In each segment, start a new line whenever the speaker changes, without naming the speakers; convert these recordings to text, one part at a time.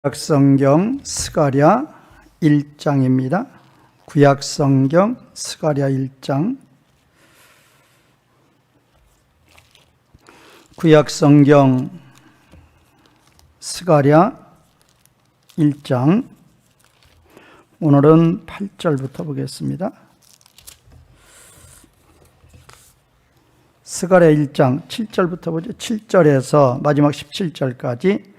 구약성경 스가랴 1장입니다. 구약성경 스가랴 1장. 구약성경 스가랴 1장. 오늘은 8절부터 보겠습니다. 스가랴 1장 7절부터 보죠. 7절에서 마지막 17절까지.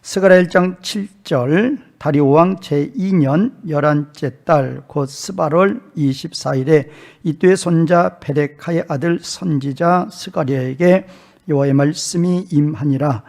스가랴 1장 7절. 다리오 왕 제2년 11째 달 곧 스바롤 24일에 이뚜의 손자 베레카의 아들 선지자 스가랴에게 여호와의 말씀이 임하니라.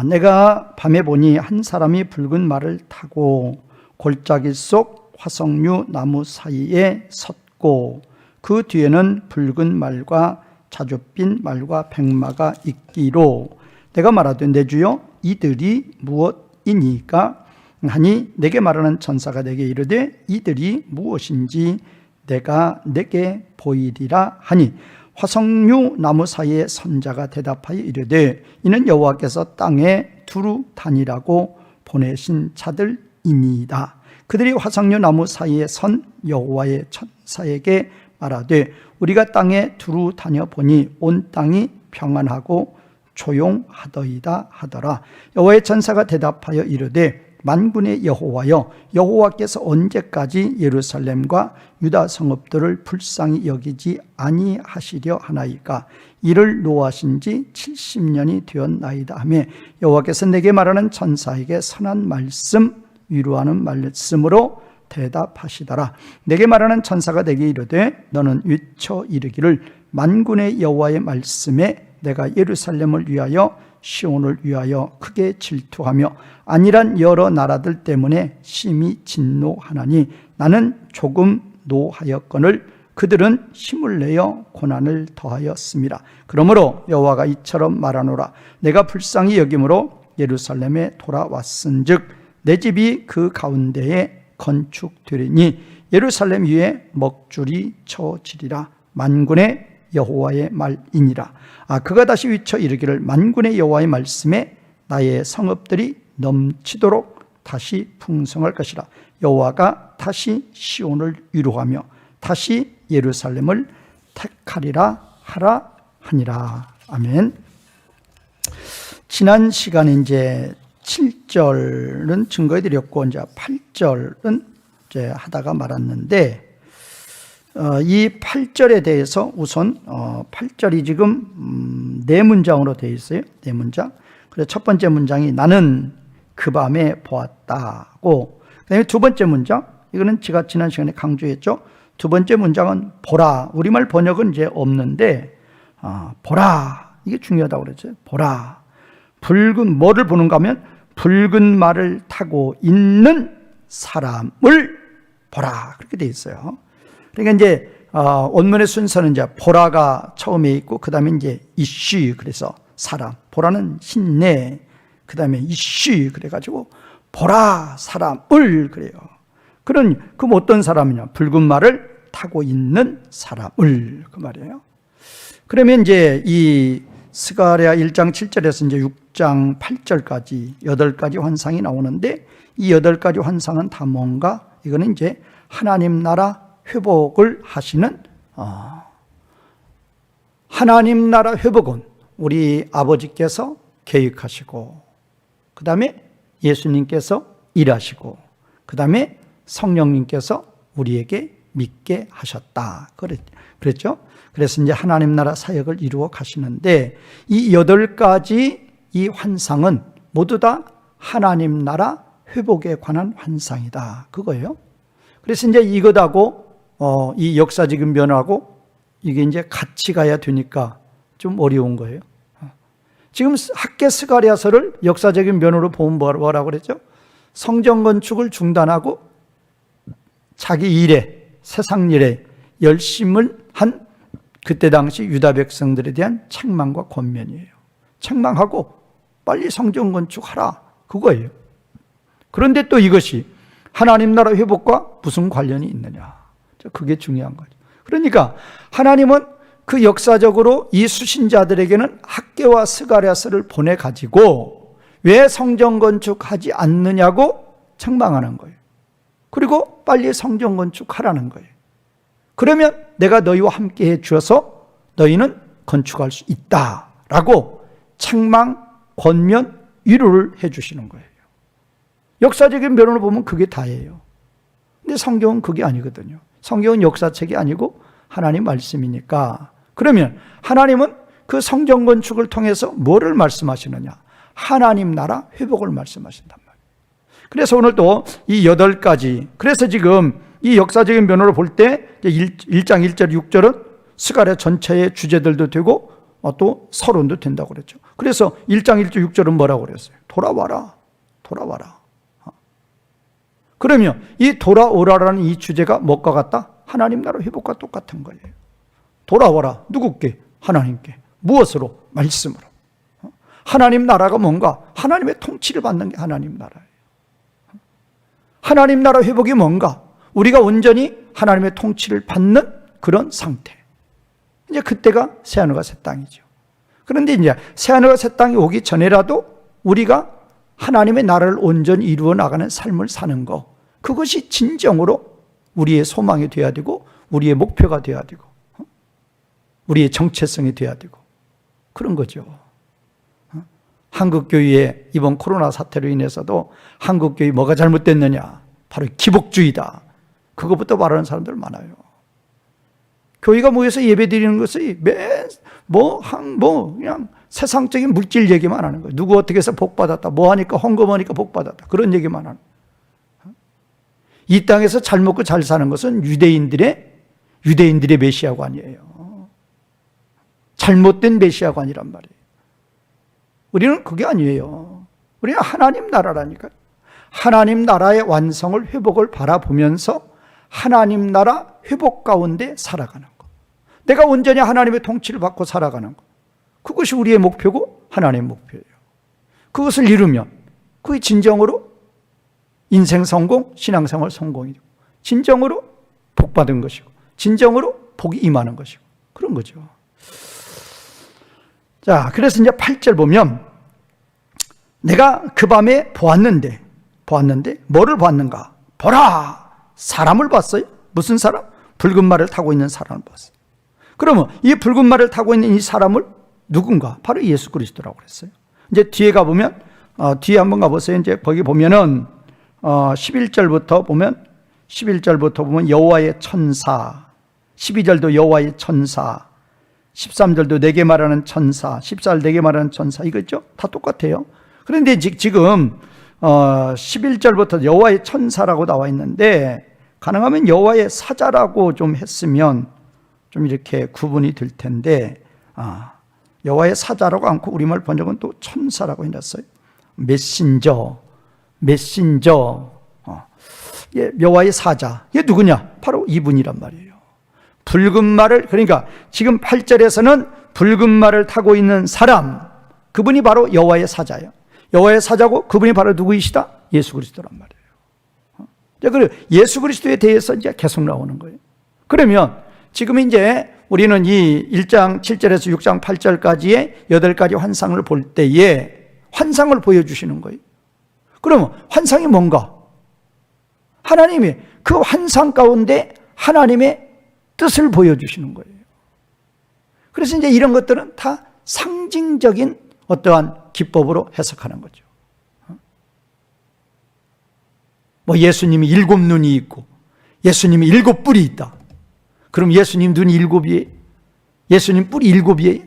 내가 밤에 보니 한 사람이 붉은 말을 타고 골짜기 속 화석류 나무 사이에 섰고 그 뒤에는 붉은 말과 자줏빛 말과 백마가 있기로 내가 말하되 내 주여 이들이 무엇이니까 하니 내게 말하는 천사가 내게 이르되 이들이 무엇인지 내가 내게 보이리라 하니 화석류 나무 사이에 선자가 대답하여 이르되 이는 여호와께서 땅에 두루 다니라고 보내신 자들이니이다. 그들이 화석류 나무 사이에 선 여호와의 천사에게 말하되 우리가 땅에 두루 다녀보니 온 땅이 평안하고 조용하더이다 하더라. 여호와의 천사가 대답하여 이르되 만군의 여호와여, 여호와께서 언제까지 예루살렘과 유다 성읍들을 불쌍히 여기지 아니하시려 하나이까? 이를 노하신 지 70년이 되었나이다 하며 여호와께서 내게 말하는 천사에게 선한 말씀 위로하는 말씀으로 대답하시더라. 내게 말하는 천사가 내게 이르되 너는 외쳐 이르기를 만군의 여호와의 말씀에 내가 예루살렘을 위하여 시온을 위하여 크게 질투하며 안일한 여러 나라들 때문에 심히 진노하나니 나는 조금 노하였거늘 그들은 힘을 내어 고난을 더하였습니다. 그러므로 여호와가 이처럼 말하노라. 내가 불쌍히 여김으로 예루살렘에 돌아왔은즉 내 집이 그 가운데에 건축되리니 예루살렘 위에 먹줄이 쳐지리라. 만군의 여호와의 말이니라. 그가 다시 외쳐 이르기를 만군의 여호와의 말씀에 나의 성읍들이 넘치도록 다시 풍성할 것이라. 여호와가 다시 시온을 위로하며 다시 예루살렘을 택하리라 하라 하니라. 아멘. 지난 시간에 이제 7절은 증거해 드렸고 이제 8절은 이제 하다가 말았는데 이 8절에 대해서 우선 8절이 지금 네 문장으로 되어 있어요. 네 문장. 그래서 첫 번째 문장이 나는 그 밤에 보았다고. 그다음에 두 번째 문장, 이거는 제가 지난 시간에 강조했죠. 두 번째 문장은 보라. 우리말 번역은 이제 없는데 보라. 이게 중요하다고 그랬죠. 보라. 붉은 뭐를 보는가 하면 붉은 말을 타고 있는 사람을 보라. 그렇게 되어 있어요. 그러니까 이제 원문의 순서는 이제 보라가 처음에 있고 그 다음에 이제 이슈, 그래서 사람. 보라는 신내. 그 다음에 이슈, 그래가지고 보라 사람을 그래요. 그럼 어떤 사람이냐? 붉은 말을 타고 있는 사람을 그 말이에요. 그러면 이제 이 스가랴 1장 7절에서 이제 6장 8절까지 8가지 환상이 나오는데 이 8가지 환상은 다 뭔가? 이거는 이제 하나님 나라 회복을 하시는 하나님 나라 회복은 우리 아버지께서 계획하시고 그 다음에 예수님께서 일하시고 그 다음에 성령님께서 우리에게 믿게 하셨다. 그랬죠? 그래서 이제 하나님 나라 사역을 이루어 가시는데 이 8가지 이 환상은 모두 다 하나님 나라 회복에 관한 환상이다. 그거예요. 그래서 이제 이것하고 이 역사적인 변화하고 이게 이제 같이 가야 되니까 좀 어려운 거예요. 지금 학계 스가랴서를 역사적인 면으로 보면 뭐라고 그랬죠? 성전 건축을 중단하고 자기 일에, 세상 일에 열심을 한 그때 당시 유다 백성들에 대한 책망과 권면이에요. 책망하고 빨리 성전 건축하라. 그거예요. 그런데 또 이것이 하나님 나라 회복과 무슨 관련이 있느냐? 그게 중요한 거죠. 그러니까 하나님은 그 역사적으로 이 수신자들에게는 학개와 스가랴서를 보내가지고 왜 성전 건축하지 않느냐고 책망하는 거예요. 그리고 빨리 성전 건축하라는 거예요. 그러면 내가 너희와 함께 해 주어서 너희는 건축할 수 있다라고 책망, 권면, 위로를 해 주시는 거예요. 역사적인 면으로 보면 그게 다예요. 근데 성경은 그게 아니거든요. 성경은 역사책이 아니고 하나님 말씀이니까. 그러면 하나님은 그 성전 건축을 통해서 뭐를 말씀하시느냐? 하나님 나라 회복을 말씀하신단 말이에요. 그래서 오늘 또 이 8가지, 그래서 지금 이 역사적인 면으로 볼 때 1장 1절 6절은 스가랴 전체의 주제들도 되고 또 서론도 된다고 그랬죠. 그래서 1장 1절 6절은 뭐라고 그랬어요? 돌아와라. 돌아와라. 그러면 이 돌아오라라는 이 주제가 뭐가 같다? 하나님 나라 회복과 똑같은 거예요. 돌아와라. 누구께? 하나님께. 무엇으로? 말씀으로. 하나님 나라가 뭔가? 하나님의 통치를 받는 게 하나님 나라예요. 하나님 나라 회복이 뭔가? 우리가 온전히 하나님의 통치를 받는 그런 상태. 이제 그때가 새하늘과 새 땅이죠. 그런데 이제 새하늘과 새 땅이 오기 전에라도 우리가 하나님의 나라를 온전히 이루어 나가는 삶을 사는 거, 그것이 진정으로 우리의 소망이 되어야 되고 우리의 목표가 되어야 되고 우리의 정체성이 되어야 되고 그런 거죠. 한국교회의 이번 코로나 사태로 인해서도 한국교회 뭐가 잘못됐느냐? 바로 기복주의다. 그것부터 말하는 사람들 많아요. 교회가 모여서 예배드리는 것이 그냥 세상적인 물질 얘기만 하는 거예요. 누구 어떻게 해서 복 받았다, 뭐 하니까 헌금하니까 복 받았다, 그런 얘기만 하는 거예요. 이 땅에서 잘 먹고 잘 사는 것은 유대인들의 메시아관이에요. 잘못된 메시아관이란 말이에요. 우리는 그게 아니에요. 우리는 하나님 나라라니까요. 하나님 나라의 완성을, 회복을 바라보면서 하나님 나라 회복 가운데 살아가는 것. 내가 온전히 하나님의 통치를 받고 살아가는 것. 그것이 우리의 목표고 하나님의 목표예요. 그것을 이루면 그게 진정으로 인생 성공, 신앙생활 성공이고 진정으로 복 받은 것이고 진정으로 복이 임하는 것이고 그런 거죠. 자, 그래서 이제 8절 보면 내가 그 밤에 보았는데 뭐를 보았는가? 보라! 사람을 봤어요. 무슨 사람? 붉은 말을 타고 있는 사람을 봤어요. 그러면 이 붉은 말을 타고 있는 이 사람을 누군가? 바로 예수 그리스도라고 그랬어요. 이제 뒤에 가보면 뒤에 한번 가보세요. 이제 거기 보면은 11절부터 보면 여호와의 천사, 12절도 여호와의 천사, 13절도 내게 말하는 천사, 14절 내게 말하는 천사, 이거 있죠? 다 똑같아요. 그런데 지금 11절부터 여호와의 천사라고 나와 있는데 가능하면 여호와의 사자라고 좀 했으면 좀 이렇게 구분이 될 텐데 여호와의 사자라고 않고 우리말 번역은 또 천사라고 해놨어요. 메신저 여호와의 사자, 이게 누구냐? 바로 이분이란 말이에요. 붉은 말을, 그러니까 지금 8절에서는 붉은 말을 타고 있는 사람, 그분이 바로 여호와의 사자예요. 여호와의 사자고 그분이 바로 누구이시다? 예수 그리스도란 말이에요. 그리고 예수 그리스도에 대해서 이제 계속 나오는 거예요. 그러면 지금 이제 우리는 이 1장 7절에서 6장 8절까지의 8가지 환상을 볼 때에 환상을 보여주시는 거예요. 그러면 환상이 뭔가? 하나님이 그 환상 가운데 하나님의 뜻을 보여주시는 거예요. 그래서 이제 이런 것들은 다 상징적인 어떠한 기법으로 해석하는 거죠. 뭐 예수님이 7눈이 있고 예수님이 7뿔이 있다. 그럼 예수님 눈이 7이에요? 예수님 뿔이 7이에요?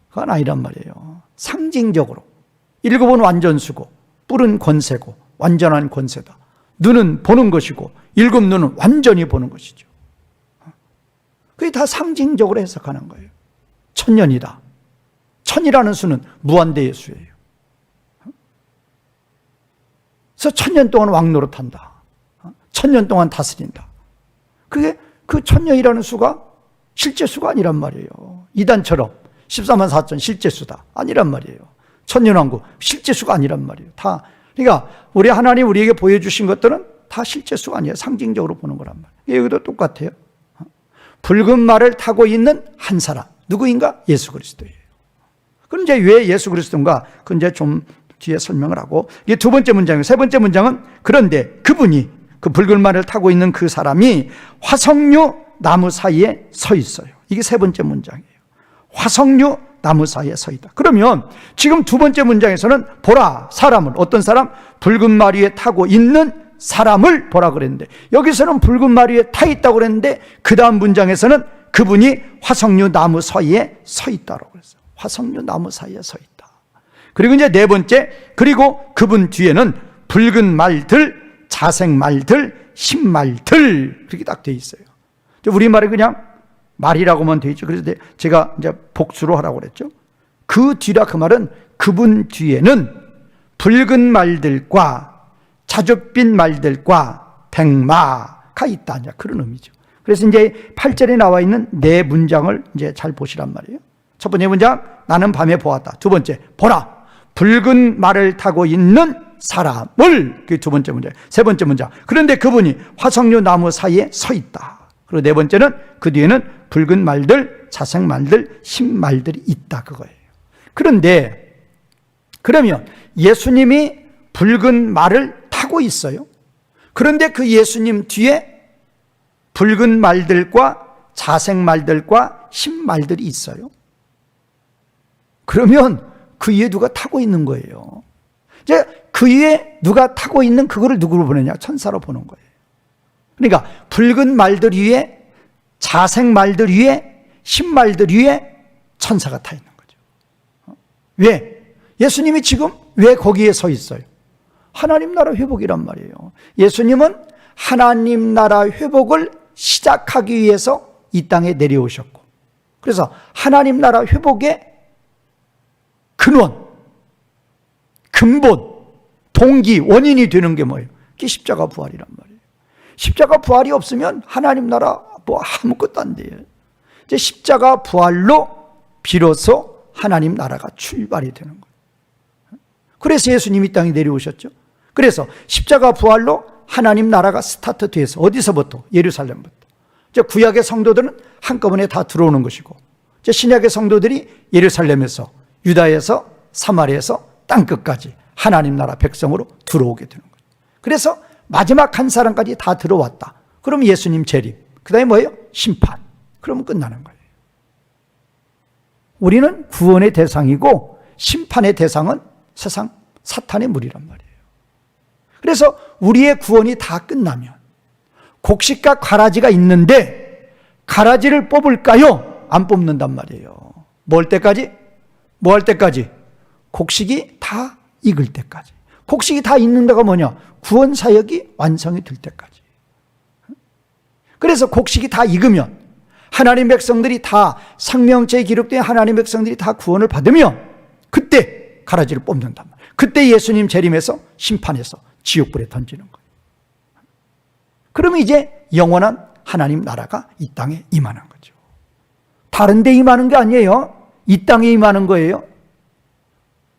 그건 아니란 말이에요. 상징적으로 7은 완전수고 뿔은 권세고 완전한 권세다. 눈은 보는 것이고 7눈은 완전히 보는 것이죠. 그게 다 상징적으로 해석하는 거예요. 천년이다. 천이라는 수는 무한대의 수예요. 그래서 1000년 동안 왕노릇한다. 1000년 동안 다스린다. 그게 그 1000년이라는 수가 실제 수가 아니란 말이에요. 이단처럼 14만 4천 실제 수다 아니란 말이에요. 천년왕국 실제 수가 아니란 말이에요. 다 그러니까 우리 하나님 우리에게 보여주신 것들은 다 실제 수가 아니에요. 상징적으로 보는 거란 말이에요. 여기도 똑같아요. 붉은 말을 타고 있는 한 사람 누구인가? 예수 그리스도예요. 그럼 이제 왜 예수 그리스도인가? 그건 이제 좀 뒤에 설명을 하고, 이게 두 번째 문장이에요. 세 번째 문장은 그런데 그분이, 그 붉은 말을 타고 있는 그 사람이 화석류 나무 사이에 서 있어요. 이게 세 번째 문장이에요. 화석류 나무 사이에 서 있다. 그러면 지금 두 번째 문장에서는 보라, 사람을, 어떤 사람? 붉은 말 위에 타고 있는 사람을 보라 그랬는데, 여기서는 붉은 말 위에 타 있다고 그랬는데, 그 다음 문장에서는 그분이 화석류 나무 사이에 서 있다고 그랬어요. 화석류 나무 사이에 서 있다. 그리고 이제 네 번째, 그리고 그분 뒤에는 붉은 말들, 자색 말들, 신말들, 그렇게 딱 돼 있어요. 우리말에 그냥 말이라고만 돼 있죠. 그래서 제가 이제 복수로 하라고 그랬죠. 그 뒤라, 그 말은 그분 뒤에는 붉은 말들과 자줏빛 말들과 백마가 있다, 그런 의미죠. 그래서 이제 8절에 나와 있는 네 문장을 이제 잘 보시란 말이에요. 첫 번째 문장, 나는 밤에 보았다. 두 번째, 보라, 붉은 말을 타고 있는 사람을, 그게 두 번째 문장. 세 번째 문장, 그런데 그분이 화석류 나무 사이에 서 있다. 그리고 네 번째는 그 뒤에는 붉은 말들, 자색 말들, 신말들이 있다, 그거예요. 그런데 그러면 예수님이 붉은 말을 타고 있어요. 그런데 그 예수님 뒤에 붉은 말들과 자색 말들과 신말들이 있어요. 그러면 그 위에 누가 타고 있는 거예요. 이제 그 위에 누가 타고 있는 그거를 누구로 보느냐? 천사로 보는 거예요. 그러니까 붉은 말들 위에, 자색 말들 위에, 신말들 위에 천사가 타 있는 거죠. 왜? 예수님이 지금 왜 거기에 서 있어요? 하나님 나라 회복이란 말이에요. 예수님은 하나님 나라 회복을 시작하기 위해서 이 땅에 내려오셨고, 그래서 하나님 나라 회복의 근원, 근본, 동기, 원인이 되는 게 뭐예요? 그게 십자가 부활이란 말이에요. 십자가 부활이 없으면 하나님 나라 뭐 아무것도 안 돼요. 이제 십자가 부활로 비로소 하나님 나라가 출발이 되는 거예요. 그래서 예수님이 이 땅에 내려오셨죠. 그래서 십자가 부활로 하나님 나라가 스타트 돼서, 어디서부터? 예루살렘부터. 이제 구약의 성도들은 한꺼번에 다 들어오는 것이고, 이제 신약의 성도들이 예루살렘에서, 유다에서, 사마리아에서 땅끝까지 하나님 나라 백성으로 들어오게 되는 거예요. 그래서 마지막 한 사람까지 다 들어왔다. 그럼 예수님 재림, 그 다음에 뭐예요? 심판. 그러면 끝나는 거예요. 우리는 구원의 대상이고 심판의 대상은 세상 사탄의 무리란 말이에요. 그래서 우리의 구원이 다 끝나면 곡식과 가라지가 있는데 가라지를 뽑을까요? 안 뽑는단 말이에요. 뭐 할 때까지? 뭐 할 때까지? 곡식이 다 익을 때까지. 곡식이 다 익는 데가 뭐냐? 구원 사역이 완성이 될 때까지. 그래서 곡식이 다 익으면, 하나님 백성들이 다, 생명체에 기록된 하나님 백성들이 다 구원을 받으면 그때 가라지를 뽑는단 말이에요. 그때 예수님 재림해서 심판해서 지옥불에 던지는 거예요. 그러면 이제 영원한 하나님 나라가 이 땅에 임하는 거죠. 다른 데 임하는 게 아니에요. 이 땅에 임하는 거예요.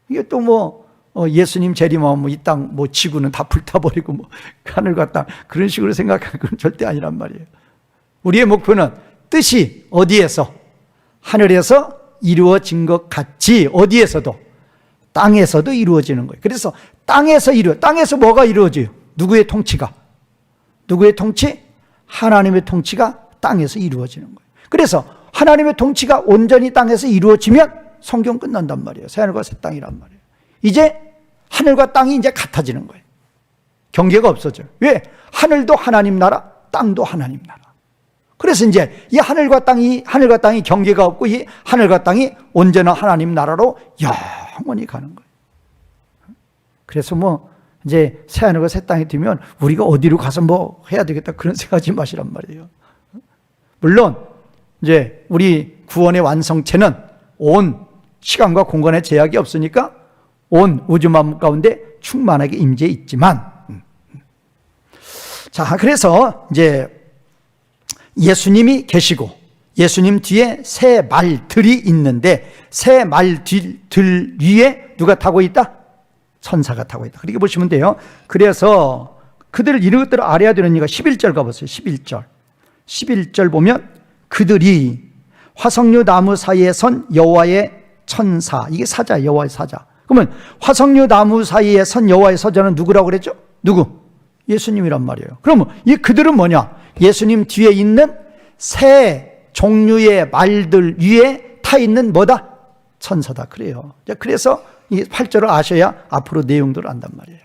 이게 또 뭐 예수님 재림하면 뭐 이 땅, 뭐 지구는 다 불타버리고 뭐 하늘과 땅, 그런 식으로 생각하는 건 절대 아니란 말이에요. 우리의 목표는 뜻이 어디에서? 하늘에서 이루어진 것 같이 어디에서도? 땅에서도 이루어지는 거예요. 그래서 땅에서 뭐가 이루어져요? 누구의 통치가? 누구의 통치? 하나님의 통치가 땅에서 이루어지는 거예요. 그래서 하나님의 통치가 온전히 땅에서 이루어지면 성경 끝난단 말이에요. 새하늘과 새 땅이란 말이에요. 이제 하늘과 땅이 이제 같아지는 거예요. 경계가 없어져요. 왜? 하늘도 하나님 나라, 땅도 하나님 나라. 그래서 이제 이 하늘과 땅이 경계가 없고, 이 하늘과 땅이 언제나 하나님 나라로 영원히 가는 거예요. 그래서 뭐 이제 새하늘과 새 땅이 되면 우리가 어디로 가서 뭐 해야 되겠다, 그런 생각하지 마시란 말이에요. 물론 이제 우리 구원의 완성체는 온 시간과 공간의 제약이 없으니까 온 우주 만물 가운데 충만하게 임재해 있지만, 자, 그래서 이제 예수님이 계시고 예수님 뒤에 새 말들이 있는데, 새 말들 위에 누가 타고 있다? 천사가 타고 있다. 그렇게 보시면 돼요. 그래서 그들을 이런 것들을 알아야 되니까 11절 가보세요. 11절 보면 그들이 화석류 나무 사이에 선 여호와의 천사, 이게 사자, 여호와의 사자. 그러면 화석류 나무 사이에 선 여호와의 사자는 누구라고 그랬죠? 누구? 예수님이란 말이에요. 그러면 이 그들은 뭐냐? 예수님 뒤에 있는 새 종류의 말들 위에 타 있는 뭐다? 천사다. 그래요. 그래서 이 8절을 아셔야 앞으로 내용들을 안단 말이에요.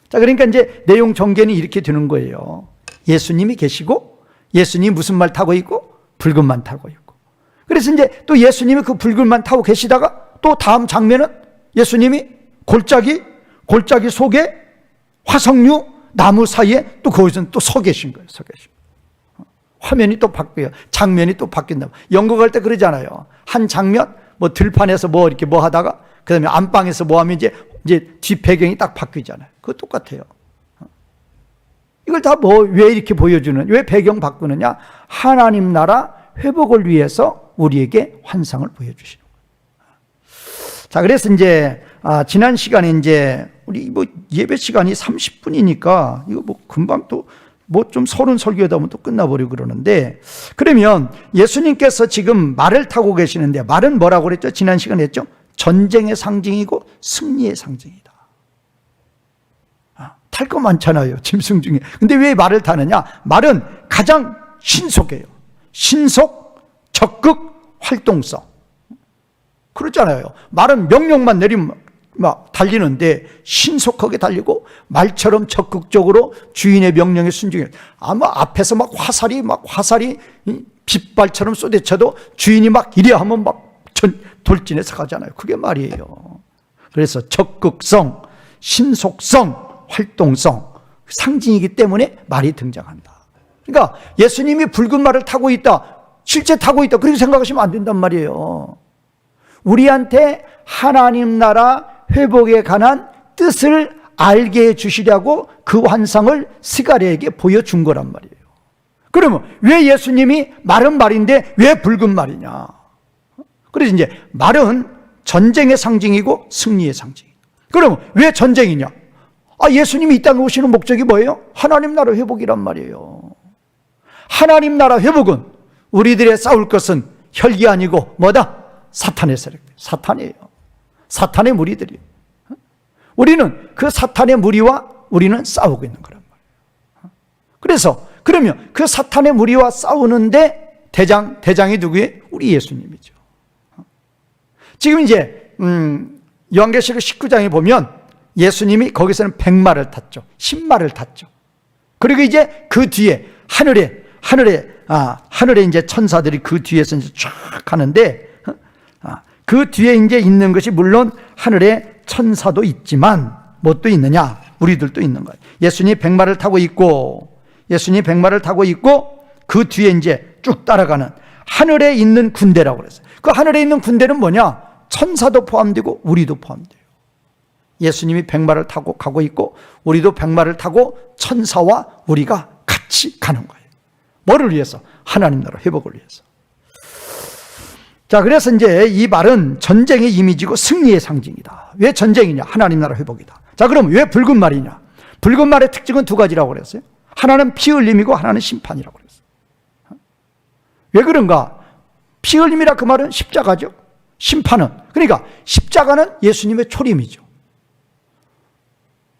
자, 그러니까 이제 내용 전개는 이렇게 되는 거예요. 예수님이 계시고, 예수님이 무슨 말 타고 있고? 붉은 말 타고 있고. 그래서 이제 또 예수님이 그 붉은 말 타고 계시다가 또 다음 장면은 예수님이 골짜기 속에 화석류 나무 사이에 또 거기서 또 서 계신 거예요. 서 계신 거예요. 화면이 또 바뀌어요. 장면이 또 바뀐다. 연극할 때 그러잖아요. 한 장면, 뭐 들판에서 뭐 이렇게 뭐 하다가 그 다음에 안방에서 뭐 하면 이제 뒷배경이 딱 바뀌잖아요. 그거 똑같아요. 이걸 다 뭐 왜 이렇게 보여주는, 왜 배경 바꾸느냐? 하나님 나라 회복을 위해서 우리에게 환상을 보여주시는 거예요. 자, 그래서 이제 지난 시간에 이제 우리 뭐 예배 시간이 30분이니까 이거 뭐 금방 또 뭐 좀 서른 설교하다 보면 또 끝나버리고 그러는데, 그러면 예수님께서 지금 말을 타고 계시는데 말은 뭐라고 그랬죠? 지난 시간에 했죠? 전쟁의 상징이고 승리의 상징이다. 탈 거 많잖아요, 짐승 중에. 근데 왜 말을 타느냐? 말은 가장 신속해요. 신속, 적극, 활동성. 그렇잖아요. 말은 명령만 내리면 막 달리는데 신속하게 달리고 말처럼 적극적으로 주인의 명령에 순종해요. 아마 앞에서 막 화살이 빗발처럼 쏟아쳐도 주인이 막 이래 하면 막 돌진해서 가잖아요. 그게 말이에요. 그래서 적극성, 신속성, 활동성 상징이기 때문에 말이 등장한다. 그러니까 예수님이 붉은 말을 타고 있다, 실제 타고 있다, 그렇게 생각하시면 안 된단 말이에요. 우리한테 하나님 나라 회복에 관한 뜻을 알게 해주시려고 그 환상을 스가랴에게 보여준 거란 말이에요. 그러면 왜 예수님이 말은 말인데 왜 붉은 말이냐? 그래서 이제 말은 전쟁의 상징이고 승리의 상징이에요. 그러면 왜 전쟁이냐? 예수님이 이 땅에 오시는 목적이 뭐예요? 하나님 나라 회복이란 말이에요. 하나님 나라 회복은 우리들의 싸울 것은 혈기 아니고 뭐다? 사탄의 세력, 사탄이에요. 사탄의 무리들이에요. 우리는 그 사탄의 무리와 우리는 싸우고 있는 거란 말이에요. 그래서 그러면 그 사탄의 무리와 싸우는데 대장이 누구예요? 우리 예수님이죠. 지금 이제 요한계시록 19장에 보면 예수님이 거기서는 100마를 탔죠. 10마를 탔죠. 그리고 이제 그 뒤에 하늘에 이제 천사들이 그 뒤에서 이제 쫙 가는데, 그 뒤에 이제 있는 것이 물론 하늘에 천사도 있지만 뭣도 있느냐? 우리들도 있는 거예요. 예수님이 100마를 타고 있고 그 뒤에 이제 쭉 따라가는 하늘에 있는 군대라고 그랬어요. 그 하늘에 있는 군대는 뭐냐? 천사도 포함되고 우리도 포함돼요. 예수님이 100마를 타고 가고 있고 우리도 100마를 타고 천사와 우리가 같이 가는 거예요. 뭐를 위해서? 하나님 나라 회복을 위해서. 자, 그래서 이제 이 말은 전쟁의 이미지고 승리의 상징이다. 왜 전쟁이냐? 하나님 나라 회복이다. 자, 그럼 왜 붉은 말이냐? 붉은 말의 특징은 두 가지라고 그랬어요. 하나는 피 흘림이고 하나는 심판이라고 그랬어요. 왜 그런가? 피 흘림이라 그 말은 십자가죠. 심판은, 그러니까 십자가는 예수님의 초림이죠.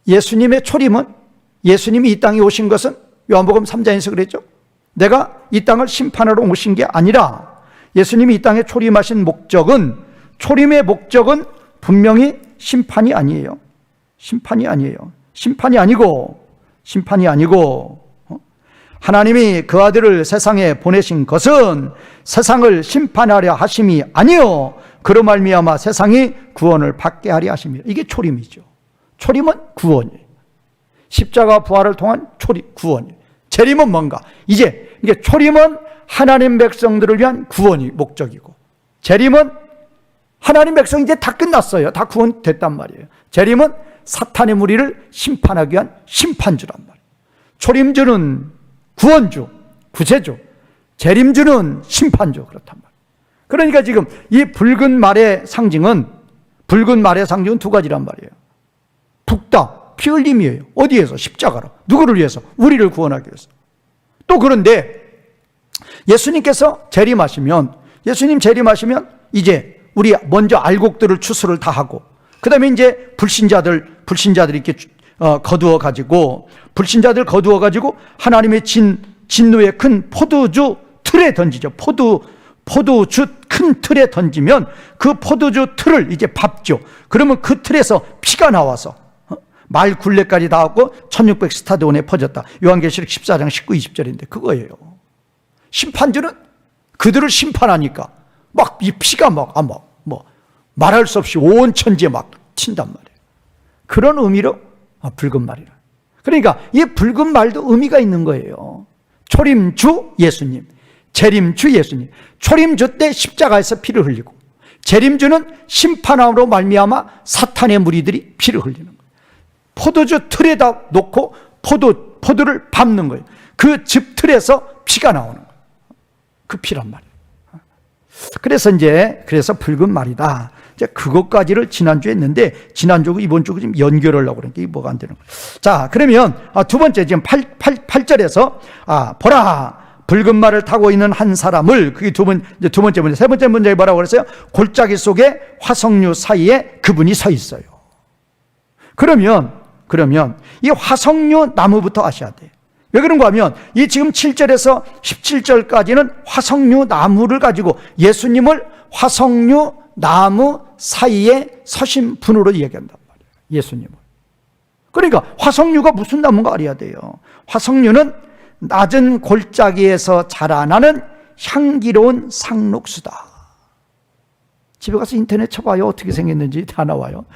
예수님의 초림은, 예수님이 이 땅에 오신 것은 요한복음 3장에서 그랬죠. 내가 이 땅을 심판하러 오신 게 아니라 예수님이 이 땅에 초림하신 목적은, 초림의 목적은 분명히 심판이 아니에요. 심판이 아니고 하나님이 그 아들을 세상에 보내신 것은 세상을 심판하려 하심이 아니요 그로 말미암아 세상이 구원을 받게 하려 하심이라. 이게 초림이죠. 초림은 구원이에요. 십자가 부활을 통한 구원이에요. 재림은 뭔가? 이게 초림은 하나님 백성들을 위한 구원이 목적이고, 재림은 하나님 백성 이제 다 끝났어요. 다 구원됐단 말이에요. 재림은 사탄의 무리를 심판하기 위한 심판주란 말이에요. 초림주는 구원주, 구세주, 재림주는 심판주, 그렇단 말이에요. 그러니까 지금 이 붉은 말의 상징은 두 가지란 말이에요. 붓다, 피 흘림이에요. 어디에서? 십자가로. 누구를 위해서? 우리를 구원하기 위해서. 또 그런데 예수님 재림하시면 이제 우리 먼저 알곡들을 추수를 다 하고, 그 다음에 이제 불신자들 이렇게 거두어 가지고, 불신자들 거두어 가지고 하나님의 진노의 큰 포도주 틀에 던지죠. 포도주 큰 틀에 던지면 그 포도주 틀을 이제 밟죠. 그러면 그 틀에서 피가 나와서 말 굴레까지 닿았고 1600 스타드온에 퍼졌다. 요한계시록 14장 19, 20절인데 그거예요. 심판주는 그들을 심판하니까 막 이 피가 말할 수 없이 온 천지에 막 튄단 말이에요. 그런 의미로 붉은 말이라. 그러니까 이 붉은 말도 의미가 있는 거예요. 초림주 예수님, 재림주 예수님. 초림주 때 십자가에서 피를 흘리고, 재림주는 심판함으로 말미암아 사탄의 무리들이 피를 흘리는 거예요. 포도주 틀에다 놓고 포도를 밟는 거예요. 그 즙 틀에서 피가 나오는 거예요. 그 피란 말이에요. 그래서 붉은 말이다. 이제 그것까지를 지난주에 했는데, 지난주고 이번 주고 지금 연결하려고 그러니까 이게 뭐가 안 되는 거예요. 자, 그러면 두 번째, 지금 8절에서, 보라, 붉은 말을 타고 있는 한 사람을, 그게 두 번째 문제. 세 번째 문제에 뭐라고 그랬어요? 골짜기 속에 화석류 사이에 그분이 서 있어요. 그러면 이 화석류 나무부터 아셔야 돼요. 왜 그런가 하면 이 지금 7절에서 17절까지는 화석류 나무를 가지고 예수님을 화석류 나무 사이에 서신 분으로 얘기한단 말이에요. 예수님을. 그러니까 화석류가 무슨 나무인가 알아야 돼요. 화석류는 낮은 골짜기에서 자라나는 향기로운 상록수다. 집에 가서 인터넷 쳐봐요. 어떻게 생겼는지 다 나와요.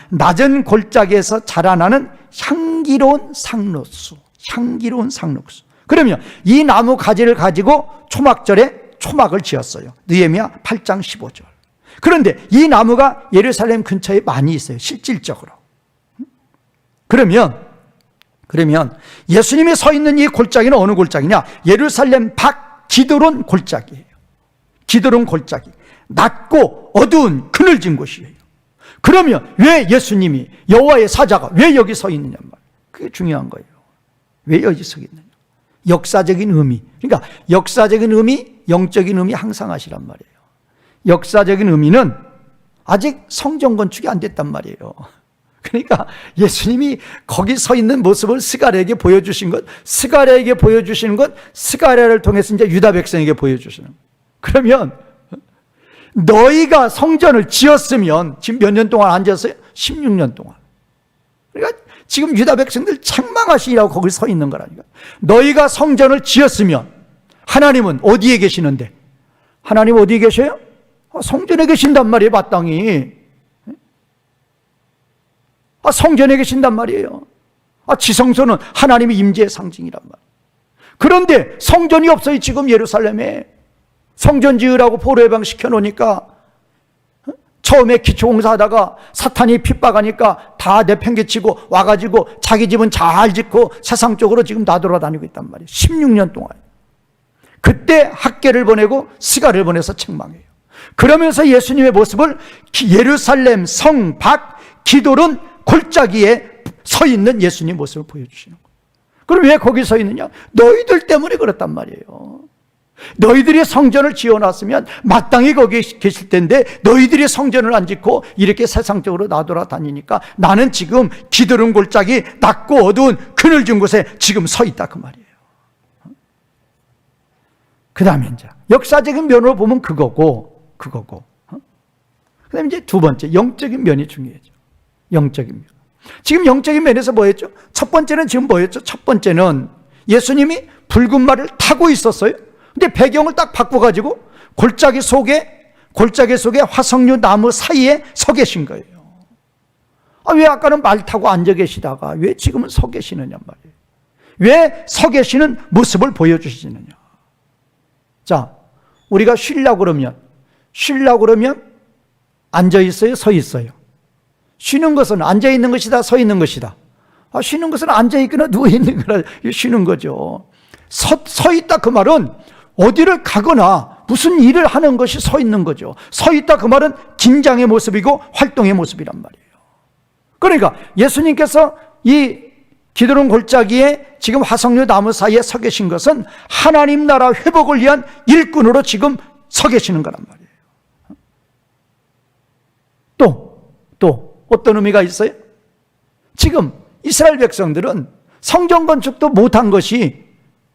낮은 골짜기에서 자라나는 향기로운 상록수. 향기로운 상록수. 그러면 이 나무 가지를 가지고 초막절에 초막을 지었어요. 느헤미야 8장 15절. 그런데 이 나무가 예루살렘 근처에 많이 있어요. 실질적으로. 그러면 예수님이 서 있는 이 골짜기는 어느 골짜기냐? 예루살렘 밖 기드론 골짜기예요. 기드론 골짜기. 낮고 어두운 그늘진 곳이에요. 그러면 왜 예수님이, 여호와의 사자가 왜 여기 서 있느냐 말이에요. 그게 중요한 거예요. 왜 여기 서 있느냐? 역사적인 의미. 그러니까 역사적인 의미, 영적인 의미 항상 하시란 말이에요. 역사적인 의미는 아직 성전 건축이 안 됐단 말이에요. 그러니까 예수님이 거기 서 있는 모습을 스가랴에게 보여주신 것, 스가랴에게 보여주시는 것, 스가랴를 통해서 이제 유다 백성에게 보여주시는 것. 그러면 너희가 성전을 지었으면 지금 몇 년 동안 앉았어요? 16년 동안. 그러니까 지금 유다 백성들 책망하시라고 거기 서 있는 거라니까. 너희가 성전을 지었으면 하나님은 어디에 계시는데? 하나님 어디에 계셔요? 성전에 계신단 말이에요. 마땅히 성전에 계신단 말이에요. 지성소는 하나님의 임재의 상징이란 말이에요. 그런데 성전이 없어요. 지금 예루살렘에. 성전 지으라고 포로해방 시켜놓으니까 처음에 기초공사하다가 사탄이 핍박하니까 다 내팽개치고 와가지고 자기 집은 잘 짓고 세상적으로 지금 나돌아다니고 있단 말이에요. 16년 동안. 그때 학계를 보내고 스가를 보내서 책망해요. 그러면서 예수님의 모습을 예루살렘 성 밖 기드론 골짜기에 서 있는 예수님 모습을 보여주시는 거예요. 그럼 왜 거기 서 있느냐? 너희들 때문에 그렇단 말이에요. 너희들이 성전을 지어놨으면 마땅히 거기 계실 텐데 너희들이 성전을 안 짓고 이렇게 세상적으로 나돌아다니니까 나는 지금 기드론 골짜기 낮고 어두운 그늘진 곳에 지금 서 있다 그 말이에요. 그 다음에 이제 역사적인 면으로 보면 그거고 그 다음에 이제 두 번째 영적인 면이 중요하죠. 영적인 면. 지금 영적인 면에서 뭐였죠? 첫 번째는 지금 뭐였죠? 첫 번째는 예수님이 붉은 말을 타고 있었어요. 근데 배경을 딱 바꿔가지고 골짜기 속에 화석류 나무 사이에 서 계신 거예요. 왜 아까는 말 타고 앉아 계시다가 왜 지금은 서 계시느냐 말이에요. 왜 서 계시는 모습을 보여주시느냐. 자, 우리가 쉬려고 그러면 앉아 있어요, 서 있어요? 쉬는 것은 앉아 있는 것이다, 서 있는 것이다. 쉬는 것은 앉아 있거나 누워 있는 거라 쉬는 거죠. 서 있다 그 말은 어디를 가거나 무슨 일을 하는 것이 서 있는 거죠. 서 있다 그 말은 긴장의 모습이고 활동의 모습이란 말이에요. 그러니까 예수님께서 이 기드론 골짜기에 지금 화석류 나무 사이에 서 계신 것은 하나님 나라 회복을 위한 일꾼으로 지금 서 계시는 거란 말이에요. 또 어떤 의미가 있어요? 지금 이스라엘 백성들은 성전 건축도 못한 것이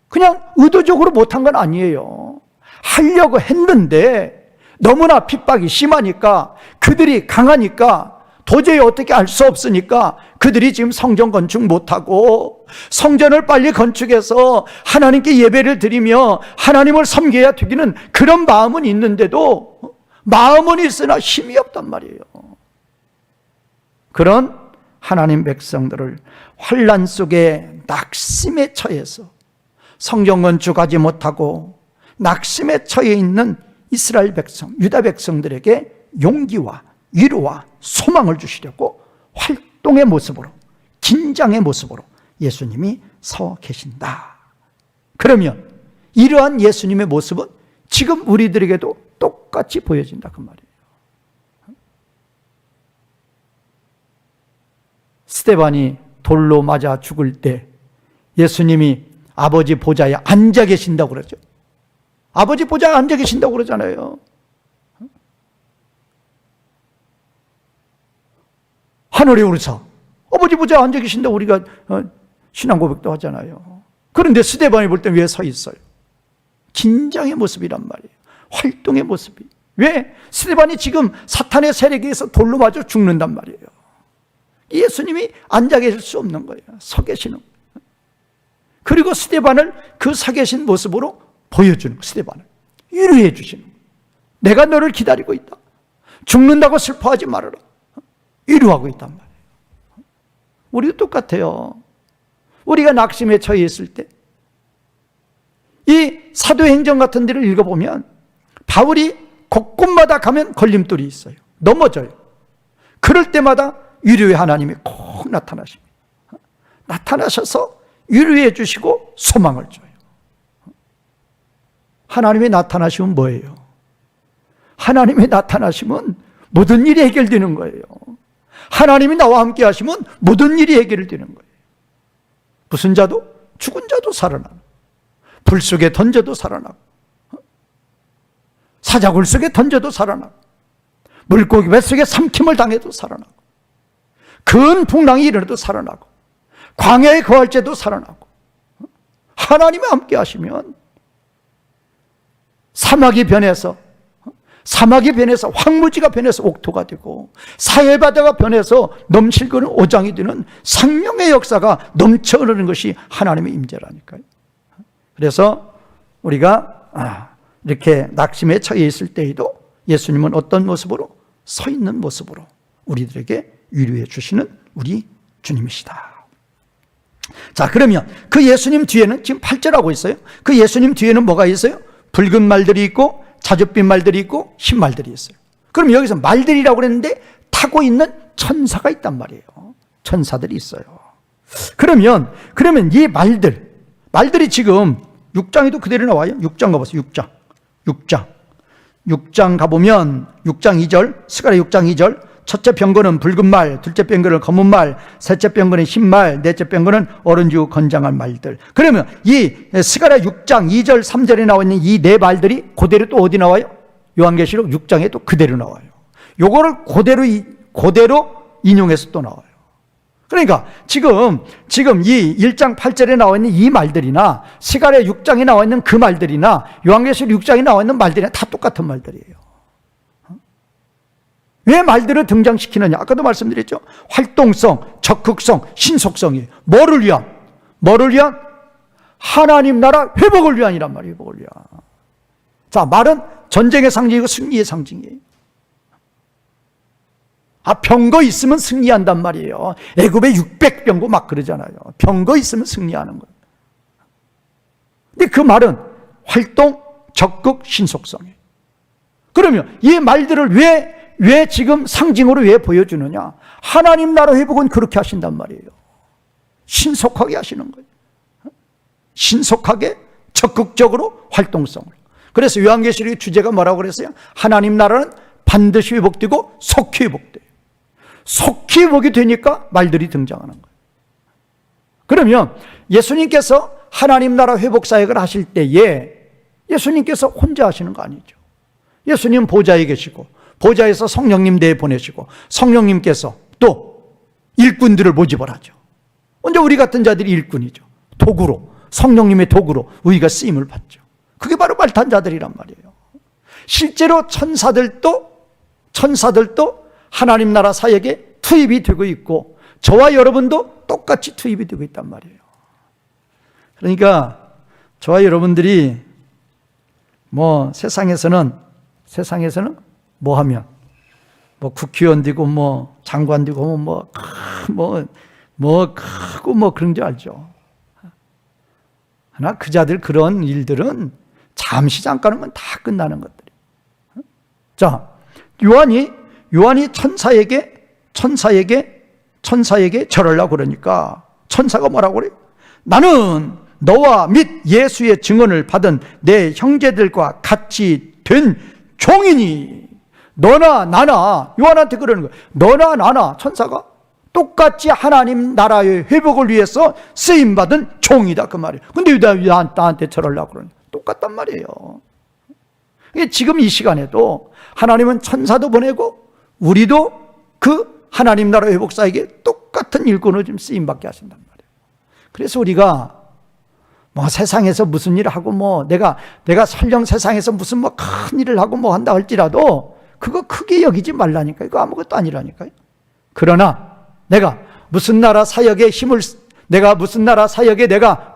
그냥 의도적으로 못한 건 아니에요. 하려고 했는데 너무나 핍박이 심하니까, 그들이 강하니까, 도저히 어떻게 할 수 없으니까 그들이 지금 성전 건축 못하고, 성전을 빨리 건축해서 하나님께 예배를 드리며 하나님을 섬겨야 되기는 그런 마음은 있는데도, 마음은 있으나 힘이 없단 말이에요. 그런 하나님 백성들을 환난 속에 낙심에 처해서 성전 건축하지 못하고 낙심에 처해 있는 이스라엘 백성, 유다 백성들에게 용기와 위로와 소망을 주시려고 활동의 모습으로, 긴장의 모습으로 예수님이 서 계신다. 그러면 이러한 예수님의 모습은 지금 우리들에게도 똑같이 보여진다 그 말이에요. 스데반이 돌로 맞아 죽을 때 예수님이 아버지 보좌에 앉아 계신다고 그러죠. 아버지 보좌에 앉아 계신다고 그러잖아요. 하늘에 오르사 아버지 보좌에 앉아 계신다고 우리가 신앙 고백도 하잖아요. 그런데 스데반이 볼 때 왜 서 있어요? 긴장의 모습이란 말이에요. 활동의 모습이. 왜? 스데반이 지금 사탄의 세력에 의해서 돌로 맞아 죽는단 말이에요. 예수님이 앉아 계실 수 없는 거예요. 서 계시는 거예요. 그리고 스데반을 그 서 계신 모습으로 보여주는 거예요. 스데반을 위로해 주시는 거예요. 내가 너를 기다리고 있다. 죽는다고 슬퍼하지 말아라. 위로하고 있단 말이에요. 우리도 똑같아요. 우리가 낙심에 처해 있을 때 이 사도행전 같은 데를 읽어보면 바울이 곳곳마다 가면 걸림돌이 있어요. 넘어져요. 그럴 때마다 위로의 하나님이 꼭 나타나십니다. 나타나셔서 위로해 주시고 소망을 줘요. 하나님의 나타나시면 뭐예요? 하나님의 나타나시면 모든 일이 해결되는 거예요. 하나님이 나와 함께 하시면 모든 일이 해결되는 거예요. 무슨 자도? 죽은 자도 살아나고, 불 속에 던져도 살아나고, 사자굴 속에 던져도 살아나고, 물고기 뱃속에 삼킴을 당해도 살아나고, 큰 풍랑이 일어나도 살아나고, 광야에 거할 때도 살아나고, 하나님이 함께 하시면 사막이 변해서 황무지가 변해서 옥토가 되고, 사해바다가 변해서 넘실거리는 오장이 되는 생명의 역사가 넘쳐 흐르는 것이 하나님의 임재라니까요. 그래서 우리가 이렇게 낙심에 처해 있을 때에도 예수님은 어떤 모습으로? 서 있는 모습으로 우리들에게 위로해 주시는 우리 주님이시다. 자, 그러면 그 예수님 뒤에는 지금 8절하고 있어요. 그 예수님 뒤에는 뭐가 있어요? 붉은 말들이 있고 자줏빛 말들이 있고 흰 말들이 있어요. 그럼 여기서 말들이라고 그랬는데 타고 있는 천사가 있단 말이에요. 천사들이 있어요. 그러면 이 말들이 지금 6장에도 그대로 나와요. 6장 가보세요. 6장 가보면 6장 2절, 스가랴 6장 2절, 첫째 병거는 붉은 말, 둘째 병거는 검은 말, 셋째 병거는 흰 말, 넷째 병거는 어른지고 건장한 말들. 그러면 이 스가랴 6장 2절 3절에 나와 있는 이 네 말들이 그대로 또 어디 나와요? 요한계시록 6장에 또 그대로 나와요. 요거를 그대로 인용해서 또 나와요. 그러니까 지금 이 1장 8절에 나와 있는 이 말들이나 스가랴 6장에 나와 있는 그 말들이나 요한계시록 6장에 나와 있는 말들이나 다 똑같은 말들이에요. 왜 말들을 등장시키느냐? 아까도 말씀드렸죠. 활동성, 적극성, 신속성이에요. 뭐를 위한? 하나님 나라 회복을 위한이란 말이에요. 회복을 위한. 자, 말은 전쟁의 상징이고 승리의 상징이에요. 병거 있으면 승리한단 말이에요. 애굽에 600병거 막 그러잖아요. 병거 있으면 승리하는 거예요. 근데 그 말은 활동, 적극, 신속성이에요. 그러면 이 말들을 왜 지금 상징으로 왜 보여주느냐? 하나님 나라 회복은 그렇게 하신단 말이에요. 신속하게 하시는 거예요. 신속하게, 적극적으로, 활동성을. 그래서 요한계시록의 주제가 뭐라고 그랬어요? 하나님 나라는 반드시 회복되고 속히 회복돼요. 속히 회복이 되니까 말들이 등장하는 거예요. 그러면 예수님께서 하나님 나라 회복 사역을 하실 때에 예수님께서 혼자 하시는 거 아니죠. 예수님 보좌에 계시고 보좌에서 성령님 내보내시고 성령님께서 또 일꾼들을 모집을 하죠. 언제 우리 같은 자들이 일꾼이죠. 도구로, 성령님의 도구로 우리가 쓰임을 받죠. 그게 바로 말탄 자들이란 말이에요. 실제로 천사들도 하나님 나라 사역에 투입이 되고 있고 저와 여러분도 똑같이 투입이 되고 있단 말이에요. 그러니까 저와 여러분들이 뭐 세상에서는 뭐 하면 뭐 국회의원 되고 뭐 장관 되고 뭐 크고 뭐 그런 줄 알죠. 하나 그 자들 그런 일들은 잠시 잠깐이면 다 끝나는 것들이에요. 자, 요한이 천사에게 절하려고 그러니까 천사가 뭐라고 그래요? 나는 너와 및 예수의 증언을 받은 내 형제들과 같이 된 종이니 너나 나나, 요한한테 그러는 거예요. 너나 나나 천사가 똑같이 하나님 나라의 회복을 위해서 쓰임받은 종이다 그 말이에요. 근데 왜 나한테 절하려고 그러냐? 똑같단 말이에요. 지금 이 시간에도 하나님은 천사도 보내고 우리도 그 하나님 나라 회복사에게 똑같은 일꾼을 좀 쓰임받게 하신단 말이에요. 그래서 우리가 뭐 세상에서 무슨 일을 하고 뭐 내가 설령 세상에서 무슨 뭐 큰 일을 하고 뭐 한다 할지라도 그거 크게 여기지 말라니까요. 그거 아무것도 아니라니까요. 그러나 내가 무슨 나라 사역에 내가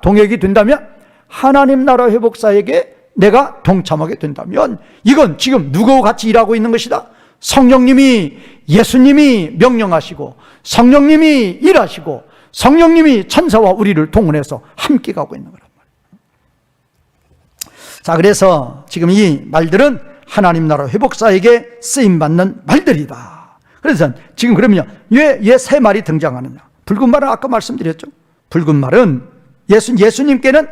동역이 된다면 하나님 나라 회복사에게 내가 동참하게 된다면 이건 지금 누구와 같이 일하고 있는 것이다. 성령님이, 예수님이 명령하시고 성령님이 일하시고 성령님이 천사와 우리를 동원해서 함께 가고 있는 거란 말이에요. 자, 그래서 지금 이 말들은 하나님 나라 회복사에게 쓰임받는 말들이다. 그래서 지금 그러면요, 왜 세 말이 등장하느냐? 붉은 말은 아까 말씀드렸죠. 붉은 말은 예수님께는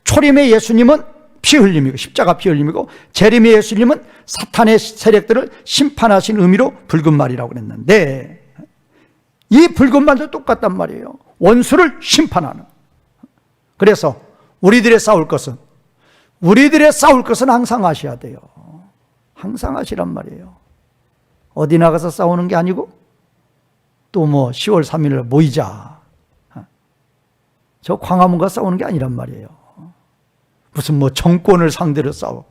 초림의 예수님은 피 흘림이고 십자가 피 흘림이고 재림의 예수님은 사탄의 세력들을 심판하신 의미로 붉은 말이라고 그랬는데 이 붉은 말도 똑같단 말이에요. 원수를 심판하는. 그래서 우리들의 싸울 것은 항상 하셔야 돼요. 항상 하시란 말이에요. 어디 나가서 싸우는 게 아니고 또 뭐 10월 3일 모이자. 저 광화문과 싸우는 게 아니란 말이에요. 무슨 뭐 정권을 상대로 싸워.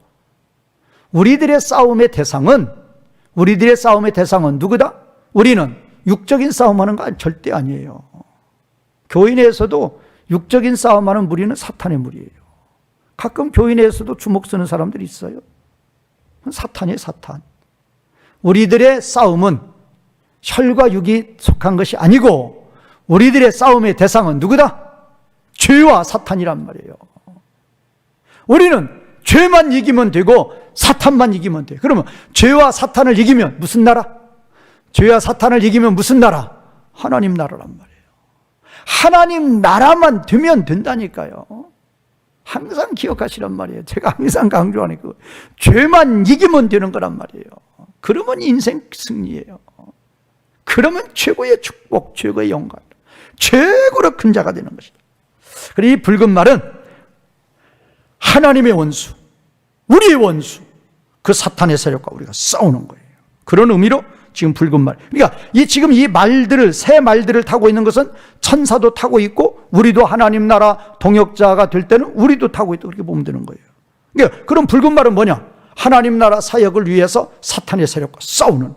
우리들의 싸움의 대상은 누구다? 우리는 육적인 싸움하는 거 절대 아니에요. 교회 내에서도 육적인 싸움하는 무리는 사탄의 무리예요. 가끔 교회 내에서도 주먹 쓰는 사람들이 있어요. 사탄이에요, 사탄. 우리들의 싸움은 혈과 육이 속한 것이 아니고 우리들의 싸움의 대상은 누구다? 죄와 사탄이란 말이에요. 우리는 죄만 이기면 되고 사탄만 이기면 돼. 그러면 죄와 사탄을 이기면 무슨 나라? 죄와 사탄을 이기면 무슨 나라? 하나님 나라란 말이에요. 하나님 나라만 되면 된다니까요. 항상 기억하시란 말이에요. 제가 항상 강조하는 거. 죄만 이기면 되는 거란 말이에요. 그러면 인생 승리예요. 그러면 최고의 축복, 최고의 영광, 최고로 큰 자가 되는 것이다. 그리고 이 붉은 말은 하나님의 원수, 우리의 원수, 그 사탄의 세력과 우리가 싸우는 거예요. 그런 의미로 지금 붉은 말. 그러니까 지금 이 말들을, 새 말들을 타고 있는 것은 천사도 타고 있고 우리도 하나님 나라 동역자가 될 때는 우리도 타고 있다. 그렇게 보면 되는 거예요. 그러니까 그럼 붉은 말은 뭐냐? 하나님 나라 사역을 위해서 사탄의 세력과 싸우는.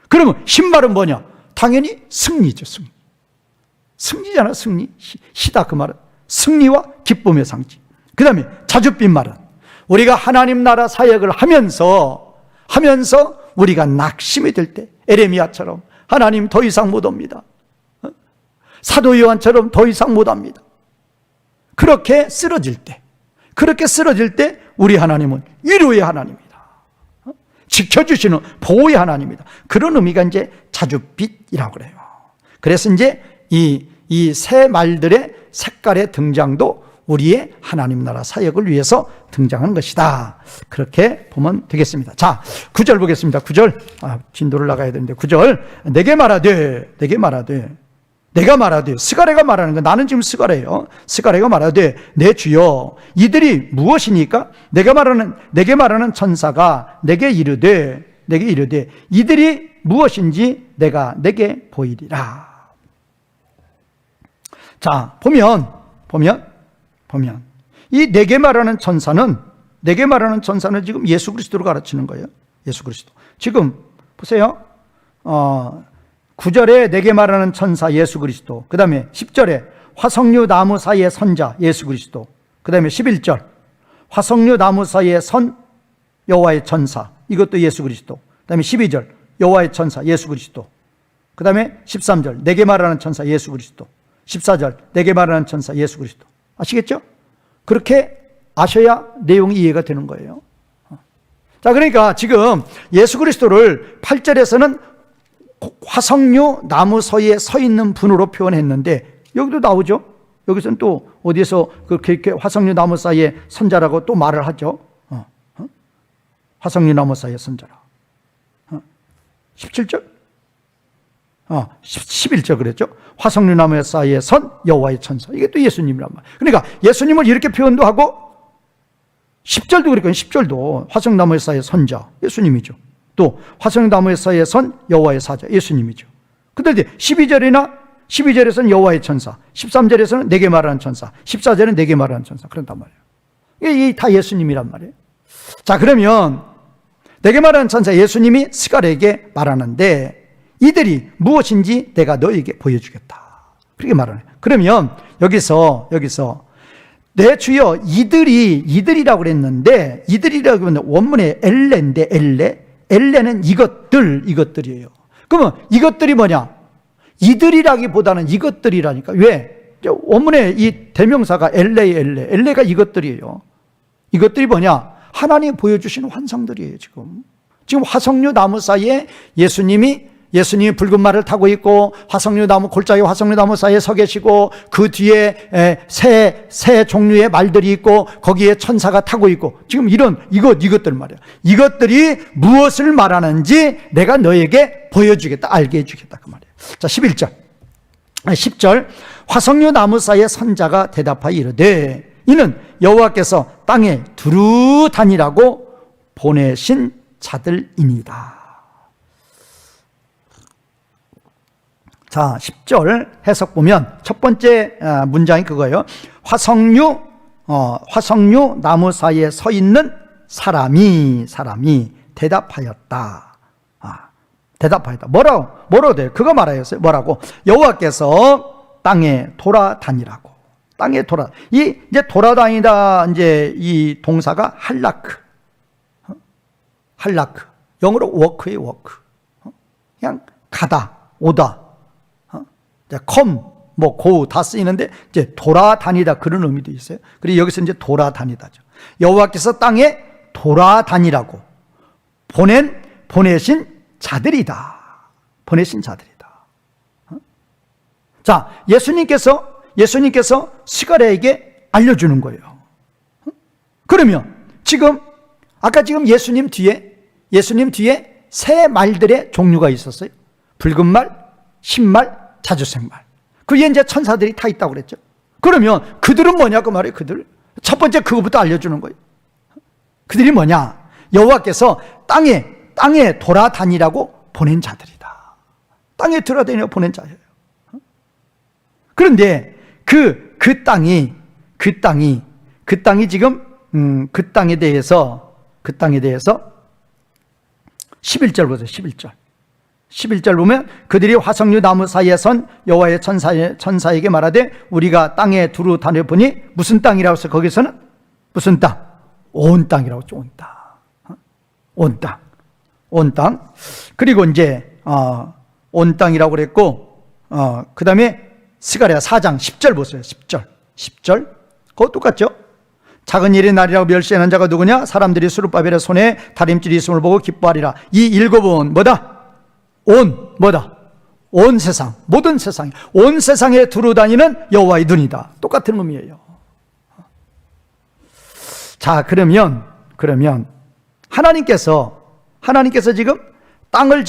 그러면 흰 말은 뭐냐? 당연히 승리죠, 승리. 승리잖아, 승리. 시다 그 말은. 승리와 기쁨의 상징. 그 다음에 자줏빛 말은 우리가 하나님 나라 사역을 하면서 우리가 낙심이 될 때 에레미야처럼 하나님 더 이상 못 옵니다. 사도 요한처럼 더 이상 못 합니다. 그렇게 쓰러질 때 우리 하나님은 위로의 하나님이다. 지켜주시는 보호의 하나님이다. 그런 의미가 이제 자줏빛이라고 그래요. 그래서 이제 이 새 말들의 색깔의 등장도 우리의 하나님 나라 사역을 위해서 등장하는 것이다. 그렇게 보면 되겠습니다. 자, 9절 보겠습니다. 9절. 진도를 나가야 되는데 9절. 내가 말하되 스가랴가 말하는 거. 나는 지금 스가랴예요. 스가랴가 말하되 내 주여 이들이 무엇이니까? 내게 말하는 천사가 내게 이르되 내게 이르되 이들이 무엇인지 내가 내게 보이리라. 자, 보면 이 내게 말하는 천사는 지금 예수 그리스도를 가르치는 거예요. 예수 그리스도. 지금 보세요. 9절에 내게 말하는 천사 예수 그리스도. 그 다음에 10절에 화석류 나무 사이의 선자 예수 그리스도. 그 다음에 11절 화석류 나무 사이의 선 여호와의 천사, 이것도 예수 그리스도. 그 다음에 12절 여호와의 천사 예수 그리스도. 그 다음에 13절 내게 말하는 천사 예수 그리스도. 14절 내게 말하는 천사 예수 그리스도. 아시겠죠? 그렇게 아셔야 내용이 이해가 되는 거예요. 자, 그러니까 지금 예수 그리스도를 8절에서는 화석류 나무 사이에 서 있는 분으로 표현했는데 여기도 나오죠. 여기서는 또 어디에서 그렇게 화석류 나무 사이에 선자라고 또 말을 하죠. 화석류 나무 사이에 선자라. 17절? 11절 그랬죠. 화석류 나무 사이에 선 여호와의 천사. 이게 또 예수님이란 말이에요. 그러니까 예수님을 이렇게 표현도 하고 10절도 그러니까 10절도 화석나무 사이에 선자 예수님이죠. 또 화석나무 사이에 선 여호와의 사자 예수님이죠. 그런데 12절에서는 여호와의 천사, 13절에서는 내게 말하는 천사, 14절은 내게 말하는 천사 그런단 말이에요. 이게 다 예수님이란 말이에요. 자, 그러면 내게 말하는 천사 예수님이 스갈에게 말하는데 이들이 무엇인지 내가 너에게 보여주겠다. 그렇게 말하네요. 그러면 여기서 내 주여 이들이라고 그랬는데 이들이라고 하면 원문에 엘레인데 엘레는 이것들이에요. 그러면 이것들이 뭐냐? 이들이라기보다는 이것들이라니까. 왜? 원문에 이 대명사가 엘레가 이것들이에요. 이것들이 뭐냐? 하나님이 보여주신 환상들이에요. 지금 화석류 나무 사이에 예수님이 붉은 말을 타고 있고 화석류 나무 골짜기 화석류 나무 사이에 서 계시고 그 뒤에 새 종류의 말들이 있고 거기에 천사가 타고 있고 지금 이것들 말이야. 이것들이 무엇을 말하는지 내가 너에게 보여주겠다, 알게 해주겠다 그 말이야. 자, 10절 화석류 나무 사이에 선자가 대답하여 이르되 이는 여호와께서 땅에 두루 다니라고 보내신 자들이니이다. 자, 10절 해석 보면 첫 번째 문장이 그거예요. 화석류 나무 사이에 서 있는 사람이 대답하였다. 대답하였다. 뭐라고 돼요? 그거 말하였어요. 뭐라고? 여호와께서 땅에 돌아다니라고. 땅에 이제 돌아다니다 이 동사가 할라크. 영어로 워크예요, 워크. 그냥 가다, 오다. go 다 쓰이는데 이제 돌아다니다 그런 의미도 있어요. 그리고 여기서 이제 돌아다니다죠. 여호와께서 땅에 돌아다니라고 보내신 자들이다. 자, 예수님께서 스가랴에게 알려주는 거예요. 그러면 지금 예수님 뒤에 세 말들의 종류가 있었어요. 붉은 말, 흰말, 자주색말. 그게 이제 천사들이 타 있다고 그랬죠. 그러면 그들은 뭐냐 그 말이에요. 그들 첫 번째 그거부터 알려주는 거예요. 그들이 뭐냐? 여호와께서 땅에 돌아다니라고 보낸 자들이다. 땅에 돌아다니라고 보낸 자예요. 그런데 그 땅이 지금 그 땅에 대해서 11절 보세요. 11절 보면 그들이 화석류 나무 사이에 선 여호와의 천사에게 말하되 우리가 땅에 두루 다녀보니 무슨 땅이라고 해서 거기서는 무슨 땅? 온 땅이라고 했죠. 온 땅. 그리고 이제 온 땅이라고 그랬고 그 다음에 스가랴 4장 10절 보세요. 10절 그거 똑같죠? 작은 일의 날이라고 멸시하는 자가 누구냐? 사람들이 수르바벨의 손에 다림질이 있음을 보고 기뻐하리라. 이 일곱은 뭐다? 온 세상, 모든 세상에, 온 세상에 두루 다니는 여호와의 눈이다. 똑같은 의미예요. 자, 그러면 하나님께서 지금 땅을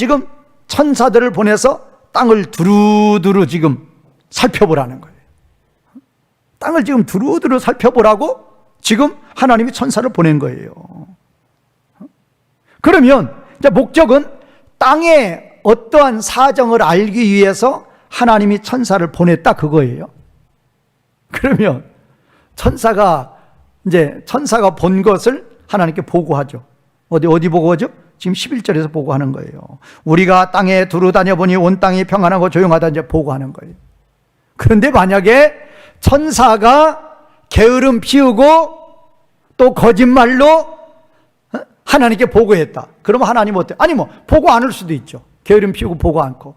천사들을 보내서 땅을 두루두루 지금 살펴보라는 거예요. 땅을 지금 두루두루 살펴보라고 지금 하나님이 천사를 보낸 거예요. 그러면 목적은 땅에 어떠한 사정을 알기 위해서 하나님이 천사를 보냈다 그거예요. 그러면 천사가 본 것을 하나님께 보고하죠. 어디 보고하죠? 지금 11절에서 보고하는 거예요. 우리가 땅에 두루 다녀보니 온 땅이 평안하고 조용하다 이제 보고하는 거예요. 그런데 만약에 천사가 게으름 피우고 또 거짓말로 하나님께 보고했다. 그러면 하나님 어때? 아니 보고 안 할 수도 있죠. 게으름 피우고 보고 않고.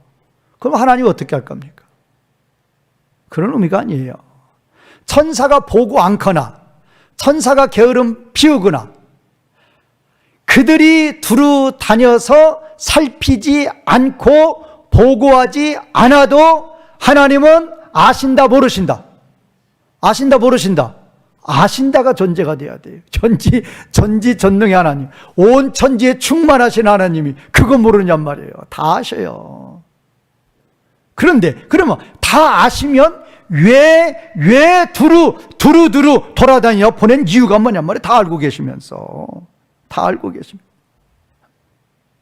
그럼 하나님 어떻게 할 겁니까? 그런 의미가 아니에요. 천사가 보고 않거나 천사가 게으름 피우거나 그들이 두루 다녀서 살피지 않고 보고하지 않아도 하나님은 아신다 모르신다? 아신다 모르신다? 아신다가 전제가 돼야 돼요. 전지전능의 하나님, 온 천지에 충만하신 하나님이 그거 모르냔 말이에요. 다 아셔요. 그런데 그러면 다 아시면 왜 두루 돌아다녀 보낸 이유가 뭐냔 말이에요. 다 알고 계시면서. 다 알고 계시면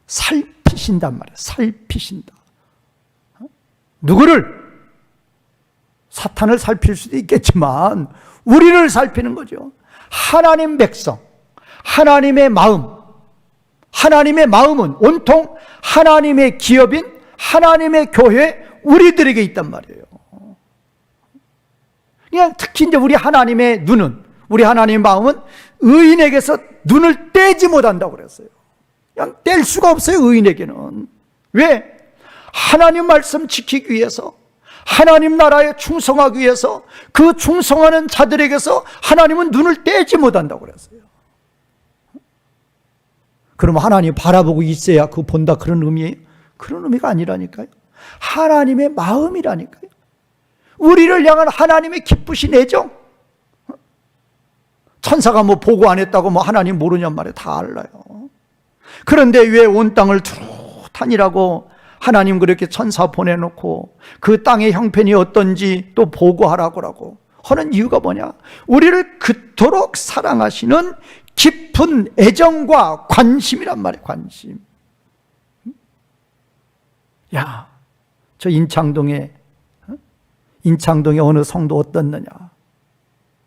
살피신단 말이에요. 살피신다. 누구를? 사탄을 살필 수도 있겠지만 우리를 살피는 거죠. 하나님 백성, 하나님의 마음, 하나님의 마음은 온통 하나님의 기업인 하나님의 교회 우리들에게 있단 말이에요. 그냥 특히 이제 우리 하나님의 눈은, 우리 하나님의 마음은 의인에게서 눈을 떼지 못한다고 그랬어요. 그냥 뗄 수가 없어요, 의인에게는. 왜? 하나님 말씀 지키기 위해서, 하나님 나라에 충성하기 위해서 그 충성하는 자들에게서 하나님은 눈을 떼지 못한다고 그랬어요. 그러면 하나님 바라보고 있어야 그거 본다 그런 의미예요? 그런 의미가 아니라니까요. 하나님의 마음이라니까요. 우리를 향한 하나님의 기쁘신 애정. 천사가 보고 안 했다고 하나님 모르냔 말이에요. 다 알아요. 그런데 왜 온 땅을 두루 다니라고 하나님 그렇게 천사 보내놓고 그 땅의 형편이 어떤지 또 보고하라고 하는 이유가 뭐냐? 우리를 그토록 사랑하시는 깊은 애정과 관심이란 말이에요. 관심. 야, 저 인창동에 어느 성도 어떻느냐?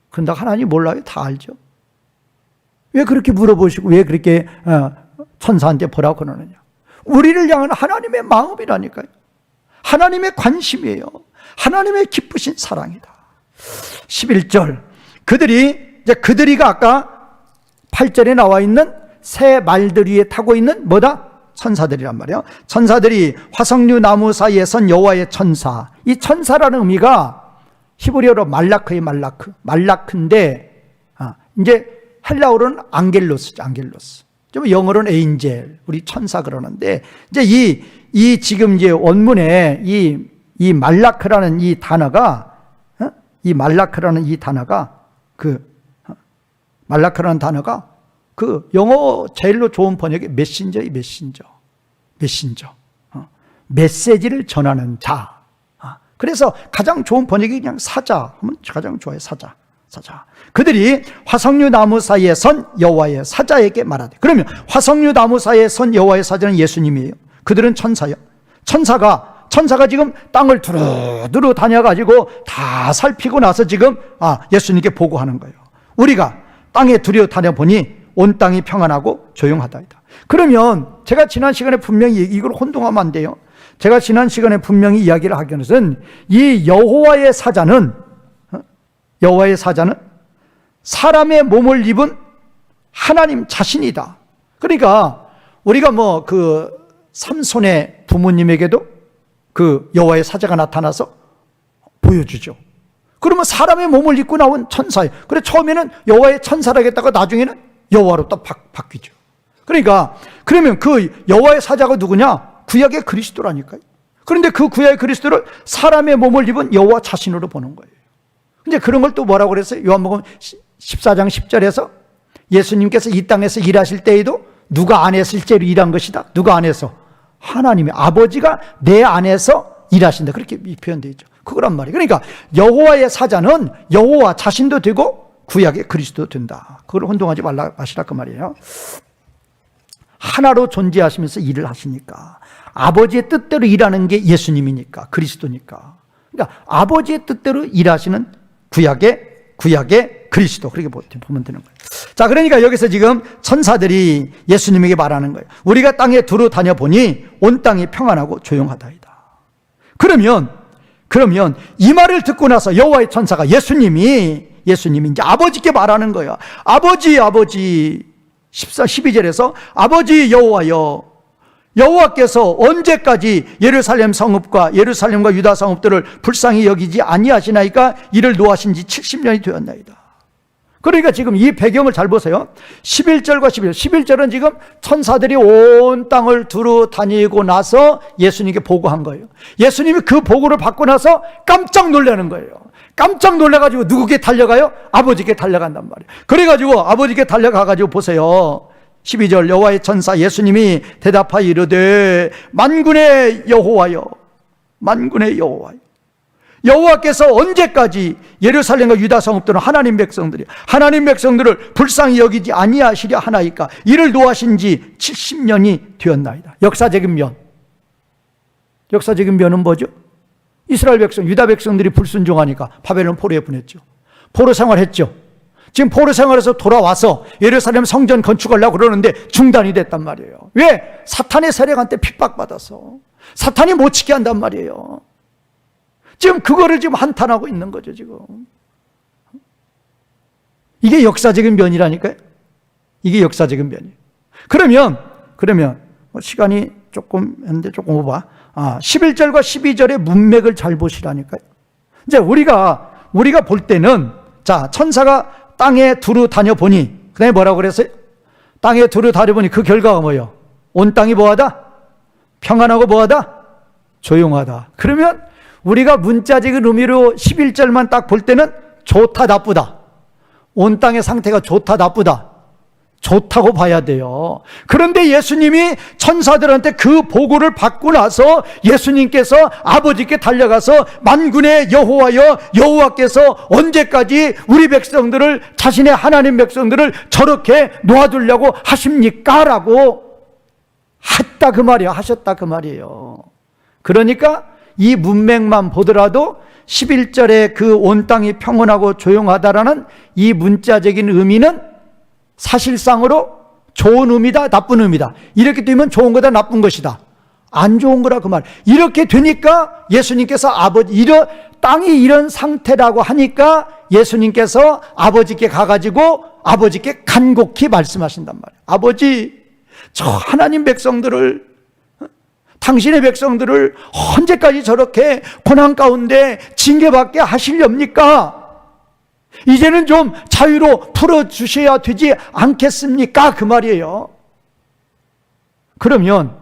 근데 하나님 몰라요? 다 알죠. 왜 그렇게 물어보시고 왜 그렇게 천사한테 보라고 그러느냐? 우리를 향한 하나님의 마음이라니까요. 하나님의 관심이에요. 하나님의 기쁘신 사랑이다. 11절 그들이가 아까 8절에 나와 있는 새 말들 위에 타고 있는 뭐다? 천사들이란 말이에요. 천사들이 화석류 나무 사이에 선 여호와의 천사. 이 천사라는 의미가 히브리어로 말라크인데 이제 헬라어로는 안겔로스죠. 안겔로스. 좀 영어로는 에인젤, 우리 천사 그러는데 이제 이 지금 이제 원문에 이 말라크라는 이 단어가 그 영어 제일로 좋은 번역이 메신저. 메시지를 전하는 자. 그래서 가장 좋은 번역이 그냥 사자 하면 가장 좋아요. 사자. 그들이 화석류 나무 사이에 선 여호와의 사자에게 말하되. 그러면 화석류 나무 사이에 선 여호와의 사자는 예수님이에요. 그들은 천사요. 천사가 지금 땅을 두루두루 다녀가지고 다 살피고 나서 지금 예수님께 보고하는 거예요. 우리가 땅에 두루 다녀보니 온 땅이 평안하고 조용하다이다. 그러면 제가 지난 시간에 분명히 이걸 혼동하면 안 돼요. 제가 지난 시간에 분명히 이야기를 하기 위해서는 이 여호와의 사자는 사람의 몸을 입은 하나님 자신이다. 그러니까 우리가 그 삼손의 부모님에게도 그 여호와의 사자가 나타나서 보여주죠. 그러면 사람의 몸을 입고 나온 천사예요. 그래 처음에는 여호와의 천사라겠다가 나중에는 여호와로 또 바뀌죠. 그러니까 그러면 그 여호와의 사자가 누구냐? 구약의 그리스도라니까요. 그런데 그 구약의 그리스도를 사람의 몸을 입은 여호와 자신으로 보는 거예요. 근데 그런 걸 또 뭐라고 그랬어요? 요한복음 14장 10절에서 예수님께서 이 땅에서 일하실 때에도 누가 안에 실제로 일한 것이다. 누가 안에서? 하나님의 아버지가 내 안에서 일하신다. 그렇게 표현되어 있죠. 그거란 말이에요. 그러니까 여호와의 사자는 여호와 자신도 되고 구약의 그리스도도 된다. 그걸 혼동하지 말라 하시라 그 말이에요. 하나로 존재하시면서 일을 하시니까. 아버지의 뜻대로 일하는 게 예수님이니까, 그리스도니까. 그러니까 아버지의 뜻대로 일하시는 구약의 그리스도, 그렇게 보면 되는 거예요. 자, 그러니까 여기서 지금 천사들이 예수님에게 말하는 거예요. 우리가 땅에 두루 다녀보니 온 땅이 평안하고 조용하다이다. 그러면 이 말을 듣고 나서 여호와의 천사가 예수님이 이제 아버지께 말하는 거예요. 아버지 12절에서 아버지 여호와여, 여호와께서 언제까지 예루살렘 성읍과 예루살렘과 유다 성읍들을 불쌍히 여기지 아니하시나이까 이를 노하신 지 70년이 되었나이다. 그러니까 지금 이 배경을 잘 보세요. 11절과 11절은 지금 천사들이 온 땅을 두루 다니고 나서 예수님께 보고한 거예요. 예수님이 그 보고를 받고 나서 깜짝 놀라는 거예요. 깜짝 놀라가지고 누구께 달려가요? 아버지께 달려간단 말이에요. 그래가지고 아버지께 달려가가지고 보세요. 12절 여호와의 천사 예수님이 대답하여 이르되 만군의 여호와여, 만군의 여호와여, 여호와께서 언제까지 예루살렘과 유다 성읍들은 하나님 백성들을 불쌍히 여기지 아니하시려 하나이까 이를 노하신 지 70년이 되었나이다. 역사적인 면은 뭐죠? 이스라엘 백성, 유다 백성들이 불순종하니까 바벨론 포로에 보냈죠. 포로 생활했죠. 지금 포로 생활에서 돌아와서 예루살렘 성전 건축하려고 그러는데 중단이 됐단 말이에요. 왜? 사탄의 세력한테 핍박받아서. 사탄이 못 지게 한단 말이에요. 지금 그거를 지금 한탄하고 있는 거죠, 지금. 이게 역사적인 면이라니까요. 이게 역사적인 면이에요. 그러면 시간이 조금 했는데 조금 오바. 11절과 12절의 문맥을 잘 보시라니까요. 이제 우리가 볼 때는, 자, 천사가 땅에 두루 다녀보니, 그 다음에 뭐라고 그랬어요? 땅에 두루 다녀보니 그 결과가 뭐예요? 온 땅이 뭐하다? 평안하고 뭐하다? 조용하다. 그러면 우리가 문자적인 의미로 11절만 딱 볼 때는 좋다, 나쁘다. 온 땅의 상태가 좋다, 나쁘다. 좋다고 봐야 돼요. 그런데 예수님이 천사들한테 그 보고를 받고 나서 예수님께서 아버지께 달려가서 만군의 여호와여, 여호와께서 언제까지 우리 백성들을, 자신의 하나님 백성들을 저렇게 놓아두려고 하십니까? 라고 하셨다 그 말이에요. 그러니까 이 문맥만 보더라도 11절에 그 온 땅이 평온하고 조용하다라는 이 문자적인 의미는 사실상으로 좋은 의미다, 나쁜 의미다. 이렇게 되면 좋은 거다, 나쁜 것이다. 안 좋은 거라 그 말. 이렇게 되니까 예수님께서 땅이 이런 상태라고 하니까 예수님께서 아버지께 가가지고 아버지께 간곡히 말씀하신단 말이에요. 아버지, 저 하나님 백성들을, 당신의 백성들을 언제까지 저렇게 고난 가운데 징계받게 하시렵니까? 이제는 좀 자유로 풀어주셔야 되지 않겠습니까? 그 말이에요. 그러면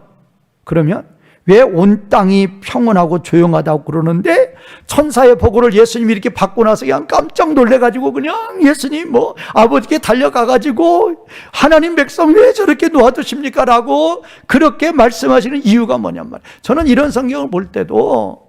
왜 온 땅이 평온하고 조용하다고 그러는데 천사의 보고를 예수님이 이렇게 받고 나서 그냥 깜짝 놀래가지고 그냥 예수님 아버지께 달려가가지고 하나님 백성 왜 저렇게 놓아두십니까? 라고 그렇게 말씀하시는 이유가 뭐냔 말이에요. 저는 이런 성경을 볼 때도,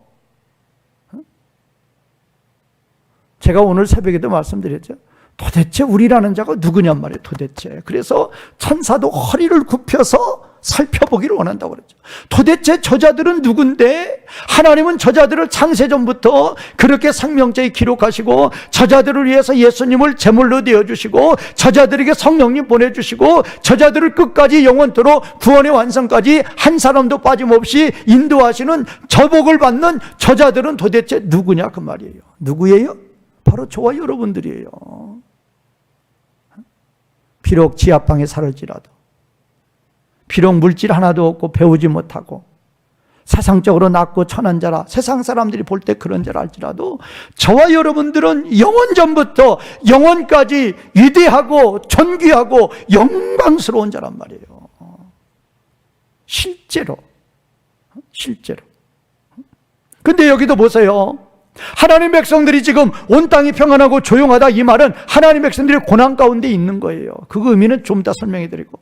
제가 오늘 새벽에도 말씀드렸죠. 도대체 우리라는 자가 누구냔 말이에요, 도대체. 그래서 천사도 허리를 굽혀서 살펴보기를 원한다고 그랬죠. 도대체 저자들은 누군데? 하나님은 저자들을 창세전부터 그렇게 생명책에 기록하시고 저자들을 위해서 예수님을 제물로 내어주시고 저자들에게 성령님 보내주시고 저자들을 끝까지 영원토록 구원의 완성까지 한 사람도 빠짐없이 인도하시는 저복을 받는 저자들은 도대체 누구냐 그 말이에요. 누구예요? 바로 저와 여러분들이에요. 비록 지하방에 살을지라도, 비록 물질 하나도 없고 배우지 못하고 세상적으로 낮고 천한 자라, 세상 사람들이 볼 때 그런 자라 할지라도 저와 여러분들은 영원전부터 영원까지 위대하고 존귀하고 영광스러운 자란 말이에요. 실제로. 근데 여기도 보세요. 하나님 백성들이 지금 온 땅이 평안하고 조용하다, 이 말은 하나님 백성들이 고난 가운데 있는 거예요. 그 의미는 좀 더 설명해 드리고,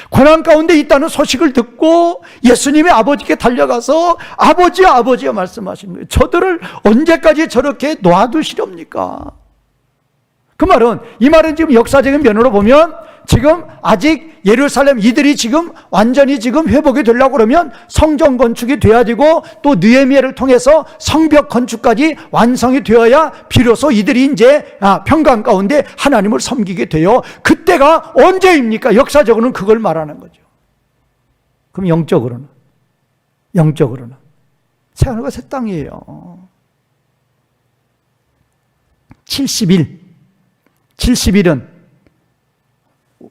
고난 가운데 있다는 소식을 듣고 예수님이 아버지께 달려가서 아버지야 말씀하시는 거예요. 저들을 언제까지 저렇게 놔두시렵니까? 이 말은 지금 역사적인 면으로 보면 지금 아직 예루살렘 이들이 지금 완전히 지금 회복이 되려고 그러면 성전 건축이 돼야 되고 또 느헤미야를 통해서 성벽 건축까지 완성이 되어야 비로소 이들이 이제 평강 가운데 하나님을 섬기게 돼요. 그때가 언제입니까? 역사적으로는 그걸 말하는 거죠. 그럼 영적으로는 새하늘과 새 땅이에요. 70일은 1, 2,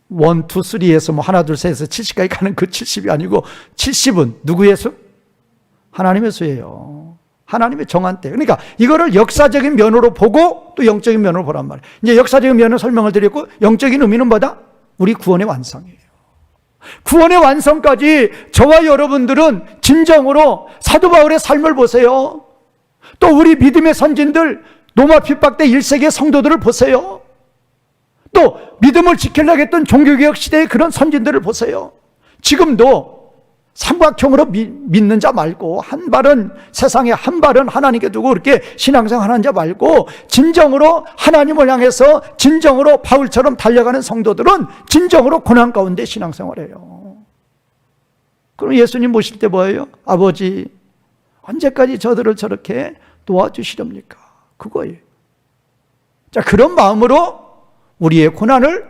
3에서 뭐 하나, 둘, 셋에서 70까지 가는 그 70이 아니고 70은 누구의 수? 하나님의 수예요. 하나님의 정한 때. 그러니까 이거를 역사적인 면으로 보고 또 영적인 면으로 보란 말이에요. 이제 역사적인 면을 설명을 드렸고 영적인 의미는 뭐다? 우리 구원의 완성이에요. 구원의 완성까지 저와 여러분들은 진정으로 사도 바울의 삶을 보세요. 또 우리 믿음의 선진들 로마 핍박대 1세기의 성도들을 보세요. 또 믿음을 지키려고 했던 종교개혁 시대의 그런 선진들을 보세요. 지금도 삼각형으로 믿는 자 말고 한 발은 세상에 한 발은 하나님께 두고 그렇게 신앙생활하는 자 말고 진정으로 하나님을 향해서 진정으로 바울처럼 달려가는 성도들은 진정으로 고난 가운데 신앙생활해요. 그럼 예수님 모실 때 뭐예요? 아버지 언제까지 저들을 저렇게 도와주시렵니까? 그거예요. 자, 그런 마음으로 우리의 고난을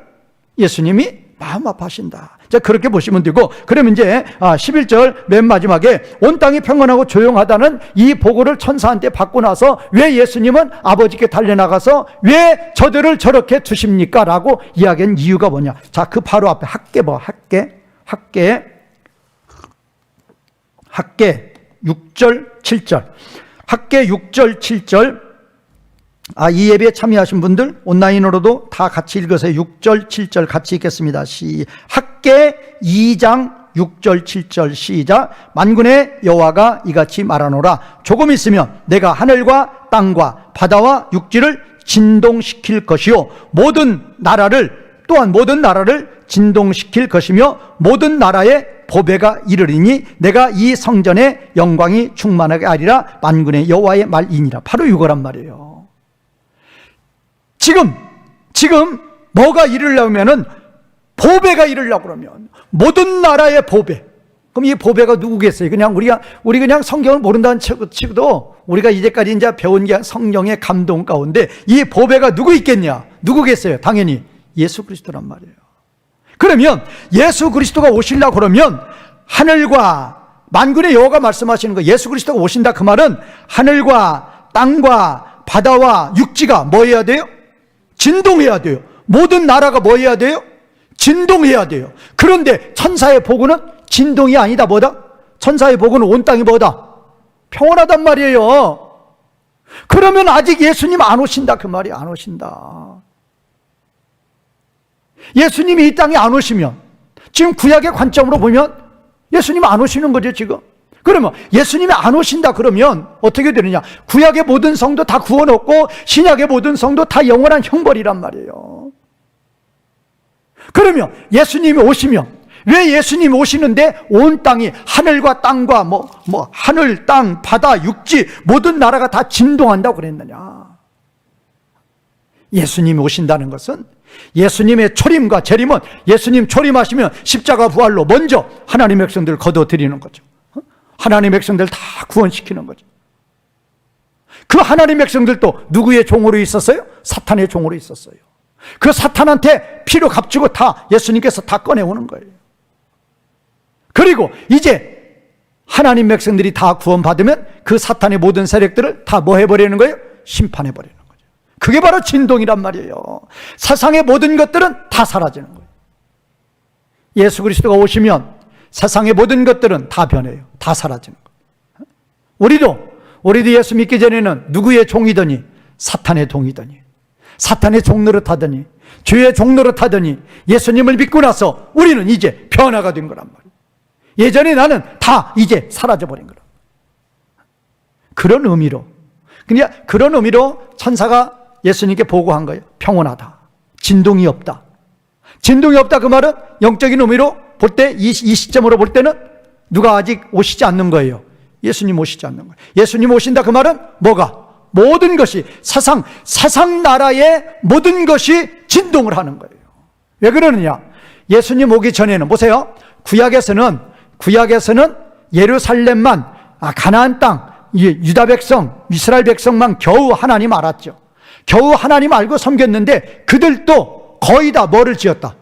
예수님이 마음 아파하신다. 자, 그렇게 보시면 되고, 그러면 이제 11절 맨 마지막에 온 땅이 평안하고 조용하다는 이 보고를 천사한테 받고 나서 왜 예수님은 아버지께 달려나가서 왜 저들을 저렇게 두십니까? 라고 이야기한 이유가 뭐냐. 자, 그 바로 앞에 학계 6절 7절 학계 6절 7절 이 예배에 참여하신 분들 온라인으로도 다 같이 읽으세요. 6절 7절 같이 읽겠습니다. 학계 2장 6절 7절 시작. 만군의 여호와가 이같이 말하노라. 조금 있으면 내가 하늘과 땅과 바다와 육지를 진동시킬 것이요 모든 나라를 진동시킬 것이며 모든 나라의 보배가 이르리니 내가 이 성전의 영광이 충만하게 하리라. 만군의 여호와의 말이니라. 바로 이거란 말이에요. 지금 뭐가 이르려면은 보배가 이르려고 그러면 모든 나라의 보배. 그럼 이 보배가 누구겠어요? 그냥 우리가 그냥 성경을 모른다는 치고도 우리가 이제까지 이제 배운 게 성령의 감동 가운데 이 보배가 누구 있겠냐? 누구겠어요? 당연히 예수 그리스도란 말이에요. 그러면 예수 그리스도가 오시려고 그러면 하늘과 만군의 여호와가 말씀하시는 거 예수 그리스도가 오신다 그 말은 하늘과 땅과 바다와 육지가 뭐 해야 돼요? 진동해야 돼요. 모든 나라가 뭐 해야 돼요? 진동해야 돼요. 그런데 천사의 보고는 진동이 아니다. 뭐다? 천사의 보고는 온 땅이 뭐다? 평온하단 말이에요. 그러면 아직 예수님 안 오신다 그 말이 안 오신다. 예수님이 이 땅에 안 오시면 지금 구약의 관점으로 보면 예수님 안 오시는 거죠 지금. 그러면 예수님이 안 오신다 그러면 어떻게 되느냐? 구약의 모든 성도 다 구원 얻고 신약의 모든 성도 다 영원한 형벌이란 말이에요. 그러면 예수님이 오시면 왜 예수님이 오시는데 온 땅이 하늘과 땅과 하늘, 땅, 바다, 육지 모든 나라가 다 진동한다고 그랬느냐? 예수님이 오신다는 것은 예수님의 초림과 재림은 예수님 초림하시면 십자가 부활로 먼저 하나님의 백성들을 거둬들이는 거죠. 하나님의 백성들 다 구원시키는 거죠. 그 하나님의 백성들도 누구의 종으로 있었어요? 사탄의 종으로 있었어요. 그 사탄한테 피로 값주고 다 예수님께서 다 꺼내오는 거예요. 그리고 이제 하나님 백성들이 다 구원받으면 그 사탄의 모든 세력들을 다 뭐 해버리는 거예요? 심판해버리는 거죠. 그게 바로 진동이란 말이에요. 세상의 모든 것들은 다 사라지는 거예요. 예수 그리스도가 오시면 세상의 모든 것들은 다 변해요. 다 사라지는 거예요. 우리도 예수 믿기 전에는 누구의 종이더니 사탄의 종이더니 사탄의 종 노릇하더니 죄의 종 노릇하더니 예수님을 믿고 나서 우리는 이제 변화가 된 거란 말이에요. 예전에 나는 다 이제 사라져버린 거라. 그런 의미로 천사가 예수님께 보고한 거예요. 평온하다. 진동이 없다. 진동이 없다 그 말은 영적인 의미로 볼 때 이 시점으로 볼 때는 누가 아직 오시지 않는 거예요. 예수님 오시지 않는 거예요. 예수님 오신다 그 말은 뭐가? 모든 것이 세상 나라의 모든 것이 진동을 하는 거예요. 왜 그러느냐? 예수님 오기 전에는 보세요. 구약에서는 예루살렘만, 가나안 땅, 유다 백성, 이스라엘 백성만 겨우 하나님 알았죠. 겨우 하나님 알고 섬겼는데 그들도 거의 다 뭐를 지었다?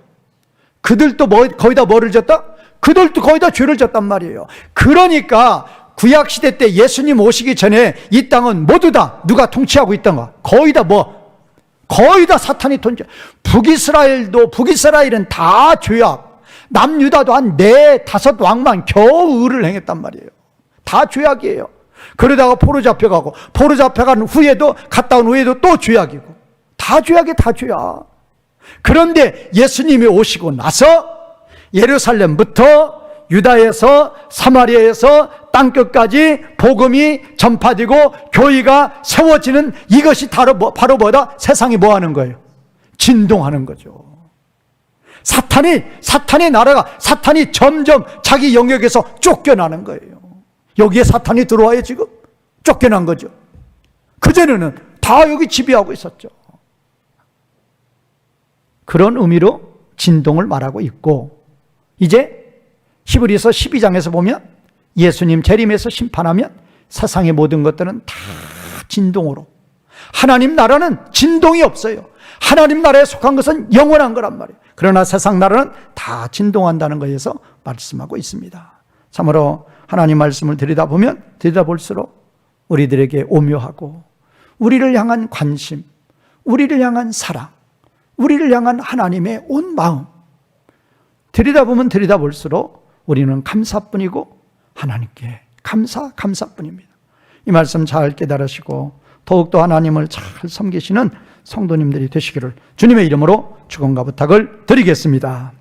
그들도 거의 다 뭐를 지었다? 그들도 거의 다 죄를 지었단 말이에요. 그러니까 구약시대 때 예수님 오시기 전에 이 땅은 모두 다 누가 통치하고 있던가? 거의 다 사탄이 통치. 북이스라엘은 다 죄악. 남유다도 한 4-5 왕만 겨우 의를 행했단 말이에요. 다 죄악이에요. 그러다가 포로 잡혀간 후에도, 갔다 온 후에도 또 죄악이고. 다 죄악. 그런데 예수님이 오시고 나서 예루살렘부터 유다에서 사마리아에서 땅끝까지 복음이 전파되고 교회가 세워지는, 이것이 바로 뭐다? 세상이 뭐 하는 거예요? 진동하는 거죠. 사탄의 나라가, 사탄이 점점 자기 영역에서 쫓겨나는 거예요. 여기에 사탄이 들어와요. 지금 쫓겨난 거죠. 그전에는 다 여기 지배하고 있었죠. 그런 의미로 진동을 말하고 있고, 이제 히브리서 12장에서 보면 예수님 재림에서 심판하면 세상의 모든 것들은 다 진동으로, 하나님 나라는 진동이 없어요. 하나님 나라에 속한 것은 영원한 거란 말이에요. 그러나 세상 나라는 다 진동한다는 것에서 말씀하고 있습니다. 참으로 하나님 말씀을 들여다볼수록 우리들에게 오묘하고, 우리를 향한 관심, 우리를 향한 사랑, 우리를 향한 하나님의 온 마음, 들여다볼수록 우리는 감사뿐이고 하나님께 감사뿐입니다. 이 말씀 잘 깨달으시고 더욱더 하나님을 잘 섬기시는 성도님들이 되시기를 주님의 이름으로 축원과 부탁을 드리겠습니다.